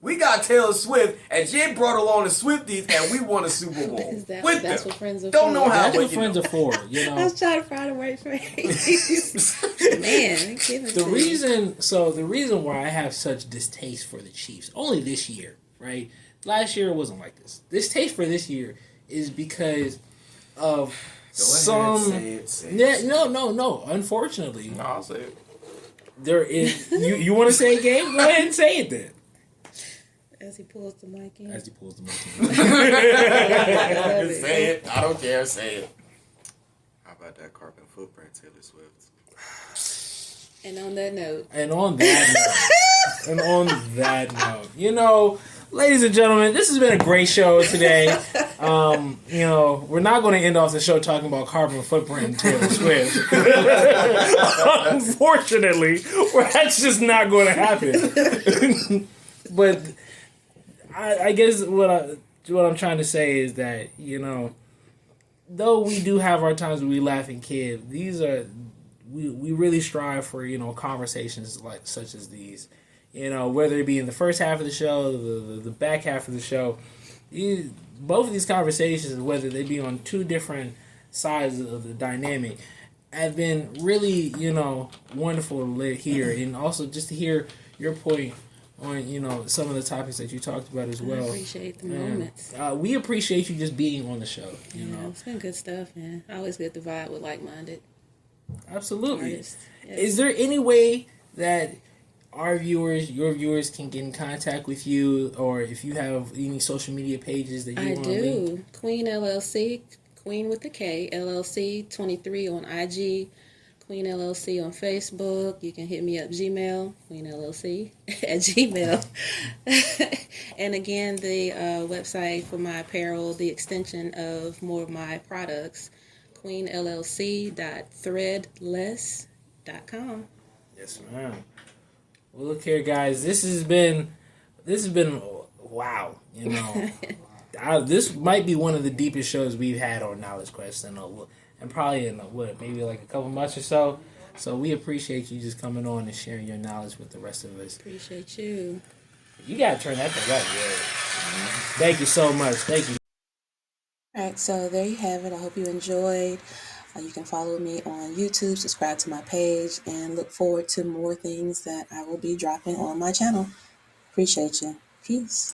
We got Taylor Swift, and Jay brought along the Swifties, and we won a Super Bowl with That's them. what friends are Don't for. know how. That's but what you friends know. are for. You I know, was trying to find a word for it. Man, give it the to reason why I have such distaste for the Chiefs only this year, right? Last year it wasn't like this. Distaste for this year is because of Say it. Yeah, no. Unfortunately, No, I'll say it. there is. You want to say it, Gabe? Go ahead and say it then. As he pulls the mic in. As he pulls the mic. Say it. I don't care. Say it. How about that carbon footprint, Taylor Swift? And on that note, you know, ladies and gentlemen, this has been a great show today. You know, we're not going to end off the show talking about carbon footprint and Taylor Swift. Unfortunately, that's just not going to happen. But I guess what I'm trying to say is that, you know, though we do have our times where we laugh and kid, these are we really strive for, you know, conversations like such as these. You know, whether it be in the first half of the show, the back half of the show, both of these conversations, whether they be on two different sides of the dynamic, have been really, you know, wonderful to hear, and also just to hear your point on, you know, some of the topics that you talked about as well. I appreciate the moments. We appreciate you just being on the show. You Yeah, know, it's been good stuff, man. I always get the vibe with like-minded absolutely. artists. Yes. Is there any way that our viewers, your viewers, can get in contact with you, or if you have any social media pages that you I want to link? do. Queen LLC, Queen with the K, LLC 23 on IG, Queen LLC on Facebook. You can hit me up Gmail, Queen LLC at Gmail. And again, the website for my apparel, the extension of more of my products, queenllc.threadless.com. Yes, ma'am. Well, look here, guys. This has been wow. You know, this might be one of the deepest shows we've had on Knowledge Quest, and probably in maybe like a couple months or so. So we appreciate you just coming on and sharing your knowledge with the rest of us. Appreciate you. You gotta turn that thing up, yeah. Thank you so much. Thank you. All right, so there you have it. I hope you enjoyed. You can follow me on YouTube, subscribe to my page, and look forward to more things that I will be dropping on my channel. Appreciate you. Peace.